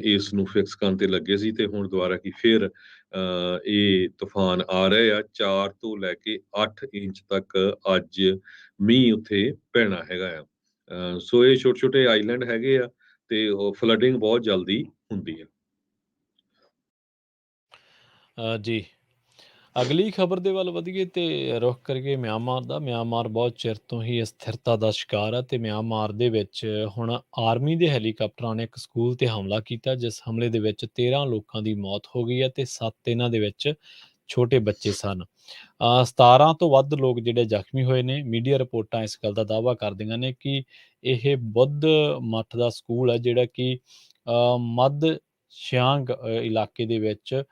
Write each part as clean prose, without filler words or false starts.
ਇਸ ਨੂੰ ਫਿਕਸ ਕਰਨ ਤੇ ਲੱਗੇ ਸੀ ਤੇ ਹੁਣ ਦੁਬਾਰਾ ਕੀ ਫਿਰ ਇਹ ਤੂਫਾਨ ਆ ਰਹੇ ਆ 4 ਤੋਂ ਲੈ ਕੇ 8 ਇੰਚ ਤੱਕ ਅੱਜ ਮੀਂਹ ਉੱਥੇ ਪੈਣਾ ਹੈਗਾ ਆ। ਸੋ ਇਹ ਛੋਟੇ-ਛੋਟੇ ਆਈਲੈਂਡ ਹੈਗੇ ਆ ਤੇ ਉਹ ਫਲੱਡਿੰਗ ਬਹੁਤ ਜਲਦੀ ਹੁੰਦੀ ਆ। ਜੀ। ਅਗਲੀ ਖਬਰ ਦੇ ਵੱਲ ਵਧੀਏ ਤੇ ਰੁਖ ਕਰੀਏ ਮਿਆਂਮਾਰ ਦਾ। ਮਿਆਂਮਾਰ ਬਹੁਤ ਚਿਰ ਤੋਂ ਹੀ ਅਸਥਿਰਤਾ ਦਾ ਸ਼ਿਕਾਰ ਆ ਤੇ ਮਿਆਂਮਾਰ ਦੇ ਵਿੱਚ ਹੁਣ ਆਰਮੀ ਦੇ ਹੈਲੀਕਾਪਟਰਾਂ ਨੇ ਇੱਕ ਸਕੂਲ ਤੇ ਹਮਲਾ ਕੀਤਾ, ਜਿਸ ਹਮਲੇ ਦੇ ਵਿੱਚ 13 ਲੋਕਾਂ ਦੀ ਮੌਤ ਹੋ ਗਈ ਹੈ ਤੇ 7 ਇਹਨਾਂ ਦੇ ਵਿੱਚ ਛੋਟੇ ਬੱਚੇ ਸਨ। 17 ਤੋਂ ਵੱਧ ਲੋਕ ਜਿਹੜੇ ਜ਼ਖਮੀ ਹੋਏ ਨੇ। ਮੀਡੀਆ ਰਿਪੋਰਟਾਂ ਇਸ ਗੱਲ ਦਾ ਦਾਅਵਾ ਕਰਦੀਆਂ ਨੇ ਕਿ ਇਹ ਬੁੱਧ ਮੱਠ ਦਾ ਸਕੂਲ ਹੈ, ਜਿਹੜਾ ਕਿ ਮੱਧ ਸ਼ਿਆਂਗ ਇਲਾਕੇ ਦੇ ਵਿੱਚ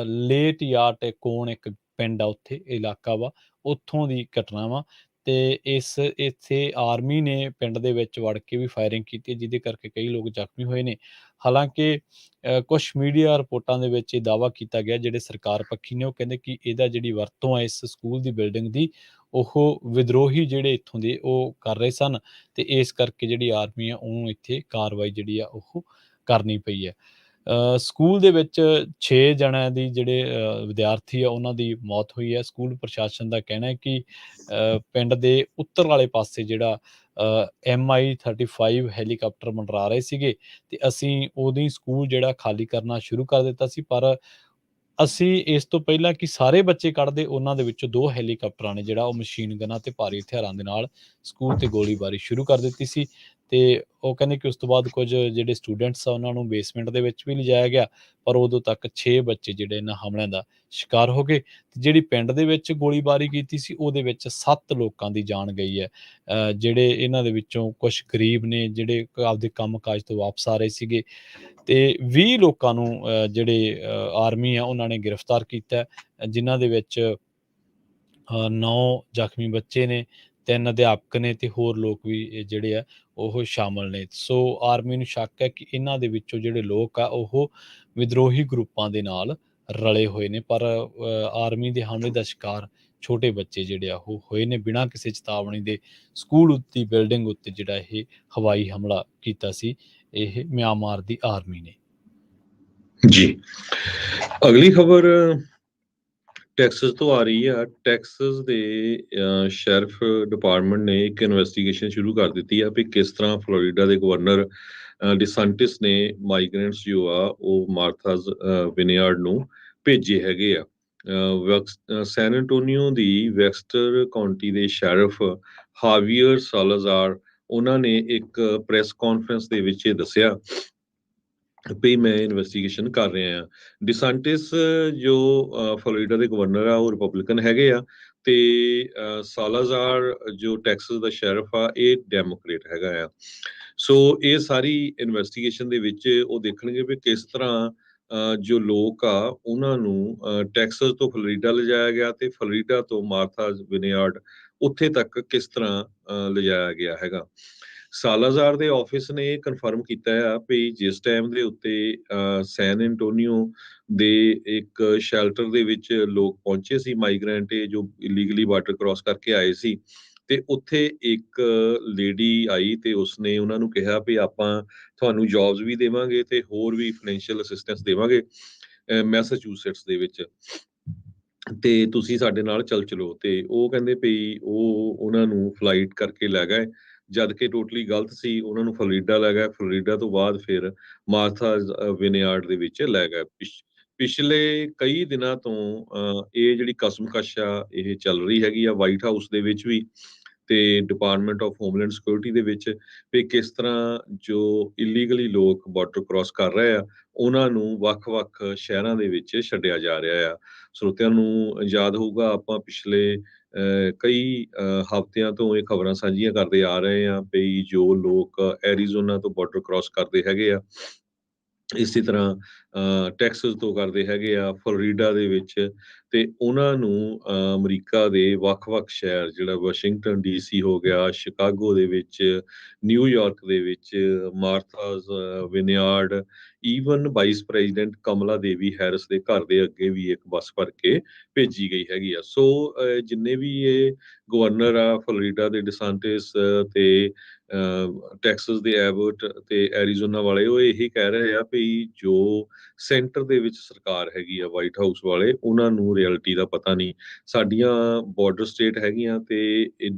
ਲੇਟ ਯਾਟ ਕੋਣ ਇੱਕ ਪਿੰਡ ਆ, ਉੱਥੇ ਇਲਾਕਾ ਵਾ, ਉੱਥੋਂ ਦੀ ਘਟਨਾ ਵਾ। ਤੇ ਇੱਥੇ ਆਰਮੀ ਨੇ ਪਿੰਡ ਦੇ ਵਿੱਚ ਵੜ ਕੇ ਵੀ ਫਾਇਰਿੰਗ ਕੀਤੀ, ਜਿਹਦੇ ਕਰਕੇ ਕਈ ਲੋਕ ਜ਼ਖਮੀ ਹੋਏ ਨੇ। ਹਾਲਾਂਕਿ ਕੁਛ ਮੀਡੀਆ ਰਿਪੋਰਟਾਂ ਦੇ ਵਿੱਚ ਇਹ ਦਾਅਵਾ ਕੀਤਾ ਗਿਆ, ਜਿਹੜੇ ਸਰਕਾਰ ਪੱਖੀ ਨੇ ਉਹ ਕਹਿੰਦੇ ਕਿ ਇਹਦਾ ਜਿਹੜੀ ਵਰਤੋਂ ਹੈ ਇਸ ਸਕੂਲ ਦੀ ਬਿਲਡਿੰਗ ਦੀ, ਉਹ ਵਿਦਰੋਹੀ ਜਿਹੜੇ ਇੱਥੋਂ ਦੇ ਉਹ ਕਰ ਰਹੇ ਸਨ ਤੇ ਇਸ ਕਰਕੇ ਜਿਹੜੀ ਆਰਮੀ ਆ ਉਹਨੂੰ ਇੱਥੇ ਕਾਰਵਾਈ ਜਿਹੜੀ ਆ ਉਹ ਕਰਨੀ ਪਈ ਹੈ। ਸਕੂਲ ਦੇ ਵਿੱਚ 6 ਜਣਿਆਂ ਦੀ ਜਿਹੜੇ ਵਿਦਿਆਰਥੀ ਆ ਉਹਨਾਂ ਦੀ ਮੌਤ ਹੋਈ ਹੈ। ਸਕੂਲ ਪ੍ਰਸ਼ਾਸਨ ਦਾ ਕਹਿਣਾ ਹੈ ਕਿ ਪਿੰਡ ਦੇ ਉੱਤਰ ਵਾਲੇ ਪਾਸੇ ਜਿਹੜਾ MI-35 ਹੈਲੀਕਾਪਟਰ ਮੰਡਰਾ ਰਹੇ ਸੀਗੇ ਤੇ ਅਸੀਂ ਉਦੋਂ ਹੀ ਸਕੂਲ ਜਿਹੜਾ ਖਾਲੀ ਕਰਨਾ ਸ਼ੁਰੂ ਕਰ ਦਿੱਤਾ ਸੀ, ਪਰ ਅਸੀਂ ਇਸ ਤੋਂ ਪਹਿਲਾਂ ਕਿ ਸਾਰੇ ਬੱਚੇ ਕੱਢਦੇ, ਉਹਨਾਂ ਦੇ ਵਿੱਚੋਂ 2 ਹੈਲੀਕਾਪਟਰਾਂ ਨੇ ਜਿਹੜਾ ਉਹ ਮਸ਼ੀਨ ਗਨਾਂ ਤੇ ਭਾਰੀ ਹਥਿਆਰਾਂ ਦੇ ਨਾਲ ਸਕੂਲ ਤੇ ਗੋਲੀਬਾਰੀ ਸ਼ੁਰੂ ਕਰ ਦਿੱਤੀ ਸੀ। ਤੇ ਉਹ ਕਹਿੰਦੇ ਕਿ ਉਸ ਤੋਂ ਬਾਅਦ ਕੁਝ ਜਿਹੜੇ ਸਟੂਡੈਂਟਸ ਆ ਉਹਨਾਂ ਨੂੰ ਬੇਸਮੈਂਟ ਦੇ ਵਿੱਚ ਵੀ ਲਿਜਾਇਆ ਗਿਆ, ਪਰ ਉਦੋਂ ਤੱਕ 6 ਬੱਚੇ ਜਿਹੜੇ ਇਹਨਾਂ ਹਮਲਿਆਂ ਦਾ ਸ਼ਿਕਾਰ ਹੋ ਗਏ। ਤੇ ਜਿਹੜੀ ਪਿੰਡ ਦੇ ਵਿੱਚ ਗੋਲੀਬਾਰੀ ਕੀਤੀ ਸੀ ਉਹਦੇ ਵਿੱਚ 7 ਲੋਕਾਂ ਦੀ ਜਾਨ ਗਈ ਹੈ। ਜਿਹੜੇ ਇਹਨਾਂ ਦੇ ਵਿੱਚੋਂ ਕੁਝ ਗਰੀਬ ਨੇ, ਜਿਹੜੇ ਆਪਦੇ ਕੰਮ-ਕਾਜ ਤੋਂ ਵਾਪਸ ਆ ਰਹੇ ਸੀਗੇ ਤੇ 20 ਲੋਕਾਂ ਨੂੰ ਜਿਹੜੇ ਆਰਮੀ ਆ ਉਹਨਾਂ ਨੇ ਗ੍ਰਿਫਤਾਰ ਕੀਤਾ, ਜਿਨ੍ਹਾਂ ਦੇ ਵਿੱਚ 9 ਜ਼ਖਮੀ ਬੱਚੇ ਨੇ, 3 ਅਧਿਆਪਕ ਨੇ ਤੇ ਹੋਰ ਲੋਕ ਵੀ ਜਿਹੜੇ ਆ ਉਹ ਸ਼ਾਮਲ ਨੇ। ਸੋ ਆਰਮੀ ਨੂੰ ਸ਼ੱਕ ਹੈ ਕਿ ਇਹਨਾਂ ਦੇ ਵਿੱਚੋਂ ਜਿਹੜੇ ਲੋਕ ਆ ਉਹ ਵਿਦਰੋਹੀ ਗਰੁੱਪਾਂ ਦੇ ਨਾਲ ਰਲੇ ਹੋਏ ਨੇ, ਪਰ ਆਰਮੀ ਦੇ ਹਮਲੇ ਦਾ ਸ਼ਿਕਾਰ ਛੋਟੇ ਬੱਚੇ ਜਿਹੜੇ ਆ ਉਹ ਹੋਏ ਨੇ। ਬਿਨਾਂ ਕਿਸੇ ਚੇਤਾਵਨੀ ਦੇ ਸਕੂਲ ਉੱਤੇ ਬਿਲਡਿੰਗ ਉੱਤੇ ਜਿਹੜਾ ਇਹ ਹਵਾਈ ਹਮਲਾ ਕੀਤਾ ਸੀ ਇਹ ਮਿਆਂਮਾਰ ਦੀ ਆਰਮੀ ਨੇ। ਜੀ। ਅਗਲੀ ਖਬਰ ਟੈਕਸਸ ਤੋਂ ਆ ਰਹੀ ਆ। ਟੈਕਸਸ ਦੇ ਸ਼ੈਰਿਫ ਡਿਪਾਰਟਮੈਂਟ ਨੇ ਇੱਕ ਇਨਵੈਸਟੀਗੇਸ਼ਨ ਸ਼ੁਰੂ ਕਰ ਦਿੱਤੀ ਆ ਵੀ ਕਿਸ ਤਰ੍ਹਾਂ ਫਲੋਰੀਡਾ ਦੇ ਗਵਰਨਰ ਡਿਸੈਂਟਿਸ ਨੇ ਮਾਈਗ੍ਰੈਂਟਸ ਜੋ ਆ ਉਹ ਮਾਰਥਾਜ਼ ਵਿਨਿਆਰਡ ਨੂੰ ਭੇਜੇ ਹੈਗੇ ਆ। ਸੈਨ ਐਂਟੋਨੀਓ ਦੀ ਵੈਕਸਟਰ ਕਾਉਂਟੀ ਦੇ ਸ਼ੈਰਿਫ ਹਾਵੀਅਰ ਸਾਲਾਜ਼ਾਰ ਉਹਨਾਂ ਨੇ ਇੱਕ ਪ੍ਰੈਸ ਕਾਨਫਰੰਸ ਦੇ ਵਿੱਚ ਇਹ ਦੱਸਿਆ ਵੀ ਮੈਂ ਇਨਵੈਸਟੀਗੇਸ਼ਨ ਕਰ ਰਿਹਾ ਆ। ਡਿਸੈਂਟਿਸ ਜੋ ਫਲੋਰੀਡਾ ਦੇ ਗਵਰਨਰ ਆ ਉਹ ਰਿਪਬਲਿਕਨ ਹੈਗੇ ਆ ਤੇ ਸਾਲਾਜ਼ਾਰ ਜੋ ਟੈਕਸਸ ਦਾ ਸ਼ੈਰਿਫ ਆ ਇਹ ਡੈਮੋਕ੍ਰੇਟ ਹੈਗਾ ਆ। ਸੋ ਇਹ ਸਾਰੀ ਇਨਵੈਸਟੀਗੇਸ਼ਨ ਦੇ ਵਿੱਚ ਉਹ ਦੇਖਣਗੇ ਵੀ ਕਿਸ ਤਰ੍ਹਾਂ ਜੋ ਲੋਕ ਆ ਉਹਨਾਂ ਨੂੰ ਟੈਕਸਸ ਤੋਂ ਫਲੋਰੀਡਾ ਲਿਜਾਇਆ ਗਿਆ ਤੇ ਫਲੋਰੀਡਾ ਤੋਂ ਮਾਰਥਾ ਵਿਨਿਆਰਡ ਉੱਥੇ ਤੱਕ ਕਿਸ ਤਰ੍ਹਾਂ ਲਿਜਾਇਆ ਗਿਆ ਹੈਗਾ। ਸਾਲਾਜ਼ਾਰ ਦੇ ਆਫਿਸ ਨੇ ਇਹ ਕਨਫਰਮ ਕੀਤਾ ਆ ਵੀ ਜਿਸ ਟਾਈਮ ਦੇ ਉੱਤੇ ਸੈਨ ਐਂਟੋਨੀਓ ਦੇ ਇੱਕ ਸ਼ੈਲਟਰ ਦੇ ਵਿੱਚ ਲੋਕ ਪਹੁੰਚੇ ਸੀ ਮਾਈਗ੍ਰੈਂਟ ਜੋ ਇਲੀਗਲੀ ਬਾਰਡਰ ਕ੍ਰਾਸ ਕਰਕੇ ਆਏ ਸੀ ਤੇ ਉੱਥੇ ਇੱਕ ਲੇਡੀ ਆਈ ਤੇ ਉਸਨੇ ਉਹਨਾਂ ਨੂੰ ਕਿਹਾ ਵੀ ਆਪਾਂ ਤੁਹਾਨੂੰ ਜੌਬਸ ਵੀ ਦੇਵਾਂਗੇ ਤੇ ਹੋਰ ਵੀ ਫਾਈਨੈਂਸ਼ੀਅਲ ਅਸਿਸਟੈਂਸ ਦੇਵਾਂਗੇ ਮੈਸਾਚੂਸੇਟਸ ਦੇ ਵਿੱਚ ਤੇ ਤੁਸੀਂ ਸਾਡੇ ਨਾਲ ਚੱਲ ਚਲੋ। ਤੇ ਉਹ ਕਹਿੰਦੇ ਵੀ ਉਹ ਉਹਨਾਂ ਨੂੰ ਫਲਾਈਟ ਕਰਕੇ ਲੈ ਗਏ, ਜਦ ਕਿ ਟੋਟਲੀ ਗਲਤ ਸੀ। ਉਹਨਾਂ ਨੂੰ ਫਲੋਰੀਡਾ ਲੈ ਗਏ, ਫਲੋਰੀਡਾ ਤੋਂ ਬਾਅਦ ਫਿਰ ਮਾਰਥਾ ਵਿਨਿਆਰਡ ਦੇ ਵਿੱਚ ਲੈ ਗਏ। ਪਿਛਲੇ ਕਈ ਦਿਨਾਂ ਤੋਂ ਇਹ ਜਿਹੜੀ ਕਸ਼ਮਕਸ਼ ਆ ਇਹ ਚੱਲ ਰਹੀ ਹੈਗੀ ਆ ਵਾਈਟ ਹਾਊਸ ਦੇ ਵਿੱਚ ਵੀ ਤੇ ਡਿਪਾਰਟਮੈਂਟ ਆਫ ਹੋਮਲੈਂਡ ਸਿਕਿਉਰਿਟੀ ਦੇ ਵਿੱਚ ਵੀ ਕਿਸ ਤਰ੍ਹਾਂ ਜੋ ਇਲੀਗਲੀ ਲੋਕ ਬਾਰਡਰ ਕ੍ਰਾਸ ਕਰ ਰਹੇ ਆ ਉਹਨਾਂ ਨੂੰ ਵੱਖ-ਵੱਖ ਸ਼ਹਿਰਾਂ ਦੇ ਵਿੱਚ ਛੱਡਿਆ ਜਾ ਰਿਹਾ ਆ। ਸਰੋਤਿਆਂ ਨੂੰ ਯਾਦ ਹੋਊਗਾ ਆਪਾਂ ਪਿਛਲੇ ਕਈ ਹਫ਼ਤਿਆਂ ਤੋਂ ਇਹ ਖਬਰਾਂ ਸਾਂਝੀਆਂ ਕਰਦੇ ਆ ਰਹੇ ਆ ਵੀ ਜੋ ਲੋਕ ਐਰੀਜ਼ੋਨਾ ਤੋਂ ਬਾਰਡਰ ਕ੍ਰਾਸ ਕਰਦੇ ਹੈਗੇ ਆ, ਇਸੇ ਤਰ੍ਹਾਂ ਟੈਕਸਸ ਤੋਂ ਕਰਦੇ ਹੈਗੇ ਆ ਫਲੋਰੀਡਾ ਦੇ ਵਿੱਚ, ਤੇ ਉਹਨਾਂ ਨੂੰ ਅਮਰੀਕਾ ਦੇ ਵੱਖ-ਵੱਖ ਸ਼ਹਿਰ ਜਿਹੜਾ ਵਾਸ਼ਿੰਗਟਨ DC ਹੋ ਗਿਆ, ਸ਼ਿਕਾਗੋ ਦੇ ਵਿੱਚ, ਨਿਊਯਾਰਕ ਦੇ ਵਿੱਚ, ਮਾਰਥਾਜ਼ ਵਿਨਿਆਰਡ, ਈਵਨ ਵਾਈਸ ਪ੍ਰੈਜ਼ੀਡੈਂਟ ਕਮਲਾ ਦੇਵੀ ਹੈਰਿਸ ਦੇ ਘਰ ਦੇ ਅੱਗੇ ਵੀ ਇੱਕ ਬੱਸ ਭਰ ਕੇ ਭੇਜੀ ਗਈ ਹੈਗੀ ਆ। ਸੋ ਜਿੰਨੇ ਵੀ ਇਹ ਗਵਰਨਰ ਆ ਫਲੋਰੀਡਾ ਦੇ ਡਿਸੈਂਟਿਸ ਤੇ ਟੈਕਸਸ ਦੇ ਐਬਟ ਤੇ ਐਰੀਜ਼ੋਨਾ ਵਾਲੇ ਉਹ ਇਹੀ ਕਹਿ ਰਹੇ ਆ ਵੀ ਜੋ ਸੈਂਟਰ ਦੇ ਵਿੱਚ ਸਰਕਾਰ ਹੈਗੀ ਆ ਵਾਈਟ ਹਾਊਸ ਵਾਲੇ ਉਹਨਾਂ ਨੂੰ ਰਿਐਲਿਟੀ ਦਾ ਪਤਾ ਨਹੀਂ। ਸਾਡੀਆਂ ਬਾਰਡਰ ਸਟੇਟ ਹੈਗੀਆਂ ਤੇ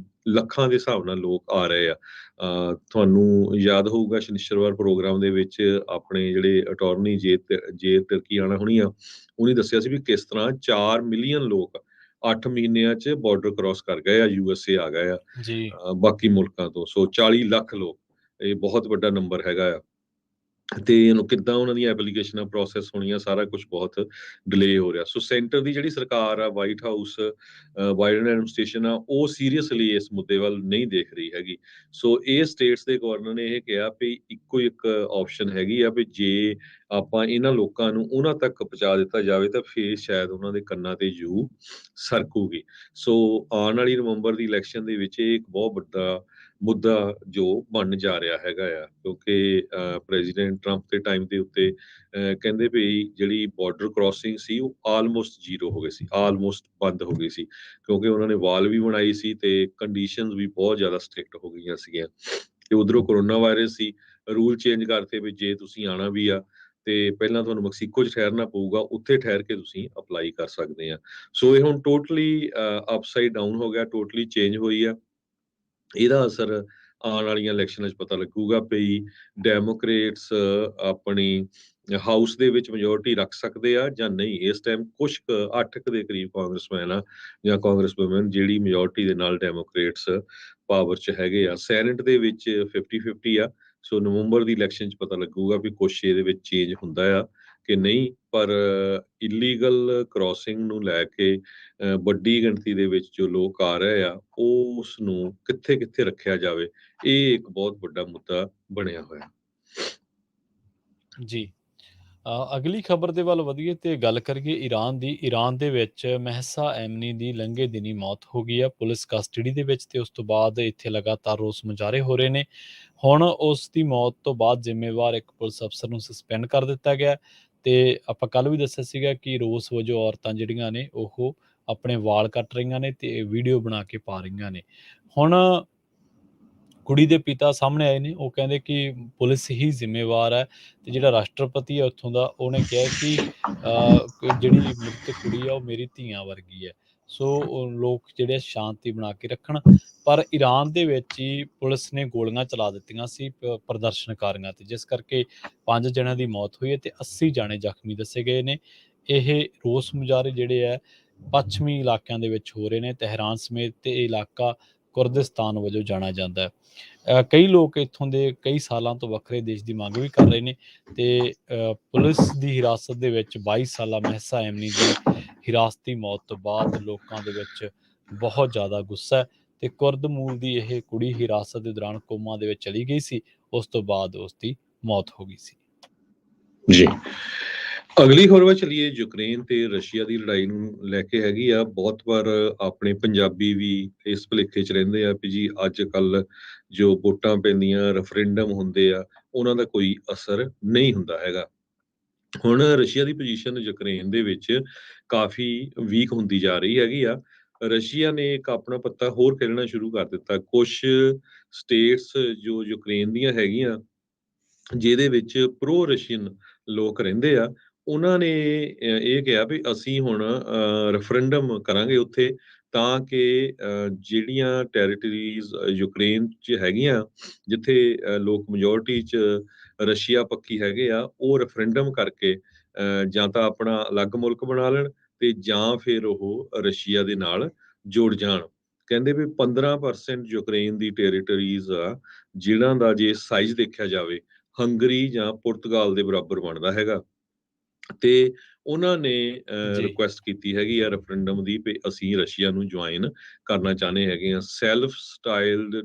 ਲੱਖਾਂ ਦੇ ਹਿਸਾਬ ਨਾਲ ਲੋਕ ਆ ਰਹੇ ਆ। ਤੁਹਾਨੂੰ ਯਾਦ ਹੋਊਗਾ ਸ਼ਨੀਚਰਵਾਰ ਪ੍ਰੋਗਰਾਮ ਦੇ ਵਿੱਚ ਆਪਣੇ ਜਿਹੜੇ ਅਟਾਰਨੀ ਜੇ ਤੁਰਕੀਆਣਾ ਹੁਣੀ ਆ ਉਹਨੇ ਦੱਸਿਆ ਸੀ ਵੀ ਕਿਸ ਤਰ੍ਹਾਂ 4 ਮਿਲੀਅਨ ਲੋਕ 8 ਮਹੀਨਿਆਂ 'ਚ ਬਾਰਡਰ ਕ੍ਰਾਸ ਕਰ ਗਏ ਆ, USA ਆ ਗਏ ਆ ਜੀ, ਬਾਕੀ ਮੁਲਕਾਂ ਤੋਂ। ਸੋ 40 ਲੱਖ ਲੋਕ, ਇਹ ਬਹੁਤ ਵੱਡਾ ਨੰਬਰ ਹੈਗਾ ਆ। ਤੇ ਇਹਨੂੰ ਕਿੱਦਾਂ ਉਹਨਾਂ ਦੀਆਂ ਐਪਲੀਕੇਸ਼ਨਾਂ ਪ੍ਰੋਸੈਸ ਹੋਣੀਆਂ, ਸਾਰਾ ਕੁਝ ਬਹੁਤ ਡਿਲੇ ਹੋ ਰਿਹਾ। ਸੋ ਸੈਂਟਰ ਦੀ ਜਿਹੜੀ ਸਰਕਾਰ ਆ, ਵਾਈਟ ਹਾਊਸ, ਬਾਈਡਨ ਐਡਮਿਨਿਸਟ੍ਰੇਸ਼ਨ ਆ, ਉਹ ਸੀਰੀਅਸਲੀ ਇਸ ਮੁੱਦੇ ਵੱਲ ਨਹੀਂ ਦੇਖ ਰਹੀ ਹੈਗੀ। ਸੋ ਇਹ ਸਟੇਟਸ ਦੇ ਗਵਰਨਰ ਨੇ ਇਹ ਕਿਹਾ ਵੀ ਇੱਕੋ ਇੱਕ ਆਪਸ਼ਨ ਹੈਗੀ ਆ ਵੀ ਜੇ ਆਪਾਂ ਇਹਨਾਂ ਲੋਕਾਂ ਨੂੰ ਉਹਨਾਂ ਤੱਕ ਪਹੁੰਚਾ ਦਿੱਤਾ ਜਾਵੇ ਤਾਂ ਫਿਰ ਸ਼ਾਇਦ ਉਹਨਾਂ ਦੇ ਕੰਨਾਂ ਤੇ ਜੂ ਸਰਕੂਗੀ। ਸੋ ਆਉਣ ਵਾਲੀ ਨਵੰਬਰ ਦੀ ਇਲੈਕਸ਼ਨ ਦੇ ਵਿੱਚ ਇਹ ਇੱਕ ਬਹੁਤ ਵੱਡਾ ਮੁੱਦਾ ਜੋ ਬਣ ਜਾ ਰਿਹਾ ਹੈਗਾ ਆ, ਕਿਉਂਕਿ ਪ੍ਰੈਜ਼ੀਡੈਂਟ ਟਰੰਪ ਦੇ ਟਾਈਮ ਦੇ ਉੱਤੇ ਕਹਿੰਦੇ ਵੀ ਜਿਹੜੀ ਬਾਰਡਰ ਕ੍ਰਾਸਿੰਗ ਸੀ ਉਹ ਆਲਮੋਸਟ ਜ਼ੀਰੋ ਹੋ ਗਈ ਸੀ, ਆਲਮੋਸਟ ਬੰਦ ਹੋ ਗਈ ਸੀ, ਕਿਉਂਕਿ ਉਹਨਾਂ ਨੇ ਵਾਲ ਵੀ ਬਣਾਈ ਸੀ ਤੇ ਕੰਡੀਸ਼ਨਸ ਵੀ ਬਹੁਤ ਜ਼ਿਆਦਾ ਸਟ੍ਰਿਕਟ ਹੋ ਗਈਆਂ ਸੀਗੀਆਂ। ਤੇ ਉਧਰੋਂ ਕਰੋਨਾ ਵਾਇਰਸ ਸੀ, ਰੂਲ ਚੇਂਜ ਕਰਤੇ ਵੀ ਜੇ ਤੁਸੀਂ ਆਉਣਾ ਵੀ ਆ ਤੇ ਪਹਿਲਾਂ ਤੁਹਾਨੂੰ ਮੈਕਸੀਕੋ 'ਚ ਠਹਿਰਨਾ ਪਊਗਾ, ਉੱਥੇ ਠਹਿਰ ਕੇ ਤੁਸੀਂ ਅਪਲਾਈ ਕਰ ਸਕਦੇ ਆ। ਸੋ ਇਹ ਹੁਣ ਟੋਟਲੀ ਅਪਸਾਈਡ ਡਾਊਨ ਹੋ ਗਿਆ, ਟੋਟਲੀ ਚੇਂਜ ਹੋਈ ਆ। ਇਹਦਾ ਅਸਰ ਆਉਣ ਵਾਲੀਆਂ ਇਲੈਕਸ਼ਨਾਂ 'ਚ ਪਤਾ ਲੱਗੂਗਾ ਵੀ ਡੈਮੋਕ੍ਰੇਟਸ ਆਪਣੀ ਹਾਊਸ ਦੇ ਵਿੱਚ ਮੈਜੋਰਟੀ ਰੱਖ ਸਕਦੇ ਆ ਜਾਂ ਨਹੀਂ। ਇਸ ਟਾਈਮ ਕੁਛ 8 ਦੇ ਕਰੀਬ ਕਾਂਗਰਸਮੈਨ ਆ ਜਾਂ ਕਾਂਗਰਸ ਵੂਮੈਨ ਜਿਹੜੀ ਮੈਜੋਰਟੀ ਦੇ ਨਾਲ ਡੈਮੋਕ੍ਰੇਟਸ ਪਾਵਰ 'ਚ ਹੈਗੇ ਆ। ਸੈਨੇਟ ਦੇ ਵਿੱਚ 50-50 ਆ। ਸੋ ਨਵੰਬਰ ਦੀ ਇਲੈਕਸ਼ਨ 'ਚ ਪਤਾ ਲੱਗੂਗਾ ਵੀ ਕੁਛ ਇਹਦੇ ਵਿੱਚ ਚੇਂਜ ਹੁੰਦਾ ਆ ਕਿ ਨਹੀਂ। ਪਰ ਇਲੀਗਲ ਕ੍ਰਾਸਿੰਗ ਨੂੰ ਲੈ ਕੇ ਵੱਡੀ ਗਿਣਤੀ ਦੇ ਵਿੱਚ ਜੋ ਲੋਕ ਆ ਰਹੇ ਆ ਉਹ ਉਸ ਨੂੰ ਕਿੱਥੇ ਕਿੱਥੇ ਰੱਖਿਆ ਜਾਵੇ, ਇਹ ਇੱਕ ਬਹੁਤ ਵੱਡਾ ਮੁੱਦਾ ਬਣਿਆ ਹੋਇਆ। ਜੀ। ਅਗਲੀ ਖਬਰ ਦੇ ਵੱਲ ਵਧੀਏ ਤੇ ਗੱਲ ਕਰੀਏ ਈਰਾਨ ਦੀ। ਈਰਾਨ ਦੇ ਵਿੱਚ ਮਹਿਸਾ ਐਮਨੀ ਦੀ ਲੰਘੇ ਦਿਨੀ ਮੌਤ ਹੋ ਗਈ ਆ ਪੁਲਿਸ ਕਸਟਡੀ ਦੇ ਵਿੱਚ, ਤੇ ਉਸ ਤੋਂ ਬਾਅਦ ਇੱਥੇ ਲਗਾਤਾਰ ਰੋਸ ਮੁਜ਼ਾਹਰੇ ਹੋ ਰਹੇ ਨੇ। ਹੁਣ ਉਸ ਦੀ ਮੌਤ ਤੋਂ ਬਾਅਦ ਜ਼ਿੰਮੇਵਾਰ ਇੱਕ ਪੁਲਿਸ ਅਫਸਰ ਨੂੰ ਸਸਪੈਂਡ ਕਰ ਦਿੱਤਾ ਗਿਆ, ਤੇ ਆਪਾਂ ਕੱਲ ਵੀ ਦੱਸਿਆ ਸੀਗਾ ਕਿ ਰੋਸ ਵਜੋਂ ਔਰਤਾਂ ਜਿਹੜੀਆਂ ਨੇ ਉਹ ਆਪਣੇ ਵਾਲ ਕੱਟ ਰਹੀਆਂ ਨੇ ਤੇ ਵੀਡੀਓ ਬਣਾ ਕੇ ਪਾ ਰਹੀਆਂ ਨੇ। ਹੁਣ ਕੁੜੀ ਦੇ ਪਿਤਾ ਸਾਹਮਣੇ ਆਏ ਨੇ, ਉਹ ਕਹਿੰਦੇ ਕਿ ਪੁਲਿਸ ਹੀ ਜ਼ਿੰਮੇਵਾਰ ਹੈ, ਤੇ ਜਿਹੜਾ ਰਾਸ਼ਟਰਪਤੀ ਹੈ ਉੱਥੋਂ ਦਾ ਉਹਨੇ ਕਿਹਾ ਕਿ ਜਿਹੜੀ ਮ੍ਰਿਤਕ ਕੁੜੀ ਆ ਉਹ ਮੇਰੀ ਧੀਆਂ ਵਰਗੀ ਹੈ। ਸੋ ਉਹ ਲੋਕ ਜਿਹੜੇ ਸ਼ਾਂਤੀ ਬਣਾ ਕੇ ਰੱਖਣ। ਪਰ ਈਰਾਨ ਦੇ ਵਿੱਚ ਹੀ ਪੁਲਿਸ ਨੇ ਗੋਲੀਆਂ ਚਲਾ ਦਿੱਤੀਆਂ ਸੀ ਪ੍ਰਦਰਸ਼ਨਕਾਰੀਆਂ ਤੇ, ਜਿਸ ਕਰਕੇ 5 ਜਣਿਆਂ ਦੀ ਮੌਤ ਹੋਈ ਹੈ ਤੇ 80 ਜਾਣੇ ਜ਼ਖਮੀ ਦੱਸੇ ਗਏ ਨੇ। ਇਹ ਰੋਸ ਮੁਜ਼ਾਹਰੇ ਜਿਹੜੇ ਹੈ ਪੱਛਮੀ ਇਲਾਕਿਆਂ ਦੇ ਵਿੱਚ ਹੋ ਰਹੇ ਨੇ, ਤਹਿਰਾਨ ਸਮੇਤ, ਤੇ ਇਹ ਇਲਾਕਾ ਕੁਰਦਿਸਤਾਨ ਵਜੋਂ ਜਾਣਿਆ ਜਾਂਦਾ ਹੈ। ਕਈ ਲੋਕ ਇੱਥੋਂ ਦੇ ਕਈ ਸਾਲਾਂ ਤੋਂ ਵੱਖਰੇ ਦੇਸ਼ ਦੀ ਮੰਗ ਵੀ ਕਰ ਰਹੇ ਨੇ, ਤੇ ਪੁਲਿਸ ਦੀ ਹਿਰਾਸਤ ਦੇ ਵਿੱਚ 22 ਸਾਲਾ ਮਹਿਸਾ ਐਮਨੀ ਦੀ ਹਿਰਾਸਤੀ ਮੌਤ ਤੋਂ ਬਾਅਦ ਲੋਕਾਂ ਦੇ ਵਿੱਚ ਬਹੁਤ ਜ਼ਿਆਦਾ ਗੁੱਸਾ ਹੈ, ਤੇ ਕੁਰਦ ਮੂਲ ਦੀ ਇਹ ਕੁੜੀ ਹਿਰਾਸਤ ਦੇ ਦੌਰਾਨ ਕੋਮਾ ਦੇ ਵਿੱਚ ਚਲੀ ਗਈ ਸੀ, ਉਸ ਤੋਂ ਬਾਅਦ ਉਸ ਦੀ ਮੌਤ ਹੋ ਗਈ ਸੀ। ਜੀ, ਅਗਲੀ ਖਬਰ ਵੱਲ ਚੱਲੀਏ। ਯੂਕਰੇਨ ਤੇ ਰਸ਼ੀਆ ਦੀ ਲੜਾਈ ਨੂੰ ਲੈ ਕੇ ਹੈਗੀ ਆ। ਬਹੁਤ ਵਾਰ ਆਪਣੇ ਪੰਜਾਬੀ ਵੀ ਇਸ ਭੁਲੇਖੇ 'ਚ ਰਹਿੰਦੇ ਆ ਵੀ ਜੀ ਅੱਜ ਕੱਲ ਜੋ ਵੋਟਾਂ ਪੈਂਦੀਆਂ, ਰੈਫਰੈਂਡਮ ਹੁੰਦੇ ਆ, ਉਹਨਾਂ ਦਾ ਕੋਈ ਅਸਰ ਨਹੀਂ ਹੁੰਦਾ ਹੈਗਾ। ਹੁਣ ਰਸ਼ੀਆ ਦੀ ਪੋਜੀਸ਼ਨ ਯੂਕਰੇਨ ਦੇ ਵਿੱਚ ਕਾਫੀ ਵੀਕ ਹੁੰਦੀ ਜਾ ਰਹੀ ਹੈਗੀ ਆ। ਰਸ਼ੀਆ ਨੇ ਇੱਕ ਆਪਣਾ ਪੱਤਾ ਹੋਰ ਖੇਲਣਾ ਸ਼ੁਰੂ ਕਰ ਦਿੱਤਾ। ਕੁਛ ਸਟੇਟਸ ਜੋ ਯੂਕਰੇਨ ਦੀਆਂ ਹੈਗੀਆਂ ਜਿਹਦੇ ਵਿੱਚ ਪ੍ਰੋ ਰਸ਼ੀਅਨ ਲੋਕ ਰਹਿੰਦੇ ਆ, ਉਹਨਾਂ ਨੇ ਇਹ ਕਿਹਾ ਵੀ ਅਸੀਂ ਹੁਣ ਰੈਫਰੈਂਡਮ ਕਰਾਂਗੇ ਉੱਥੇ, ਤਾਂ ਕਿ ਜਿਹੜੀਆਂ ਟੈਰੀਟਰੀਜ਼ ਯੂਕਰੇਨ 'ਚ ਹੈਗੀਆਂ ਜਿੱਥੇ ਲੋਕ ਮੈਜੋਰਟੀ 'ਚ ਰਸ਼ੀਆ ਪੱਖੀ ਹੈਗੇ ਆ, ਉਹ ਰੈਫਰੈਂਡਮ ਕਰਕੇ ਜਾਂ ਤਾਂ ਆਪਣਾ ਅਲੱਗ ਮੁਲਕ ਬਣਾ ਲੈਣ ਤੇ ਜਾਂ ਫਿਰ ਉਹ ਰਸ਼ੀਆ ਦੇ ਨਾਲ ਜੁੜ ਜਾਣ। ਕਹਿੰਦੇ ਵੀ 15% ਯੂਕਰੇਨ ਦੀ ਟੈਰੀਟਰੀਜ਼ ਆ ਜਿਨ੍ਹਾਂ ਦਾ ਜੇ ਸਾਈਜ਼ ਦੇਖਿਆ ਜਾਵੇ ਹੰਗਰੀ ਜਾਂ ਪੁਰਤਗਾਲ ਦੇ ਬਰਾਬਰ ਬਣਦਾ ਹੈਗਾ। ਤੇ ਉਹਨਾਂ ਨੇ ਜੀ, ਰਿਕੁਐਸਟ ਕੀਤੀ ਹੈਗੀ ਆ ਰੈਫਰੈਂਡਮ ਦੀ ਵੀ ਅਸੀਂ ਰਸ਼ੀਆ ਨੂੰ ਜੁਆਇਨ ਕਰਨਾ ਚਾਹੁੰਦੇ ਹੈਗੇ ਆ। ਸੈਲਫ ਸਟਾਈਲਡ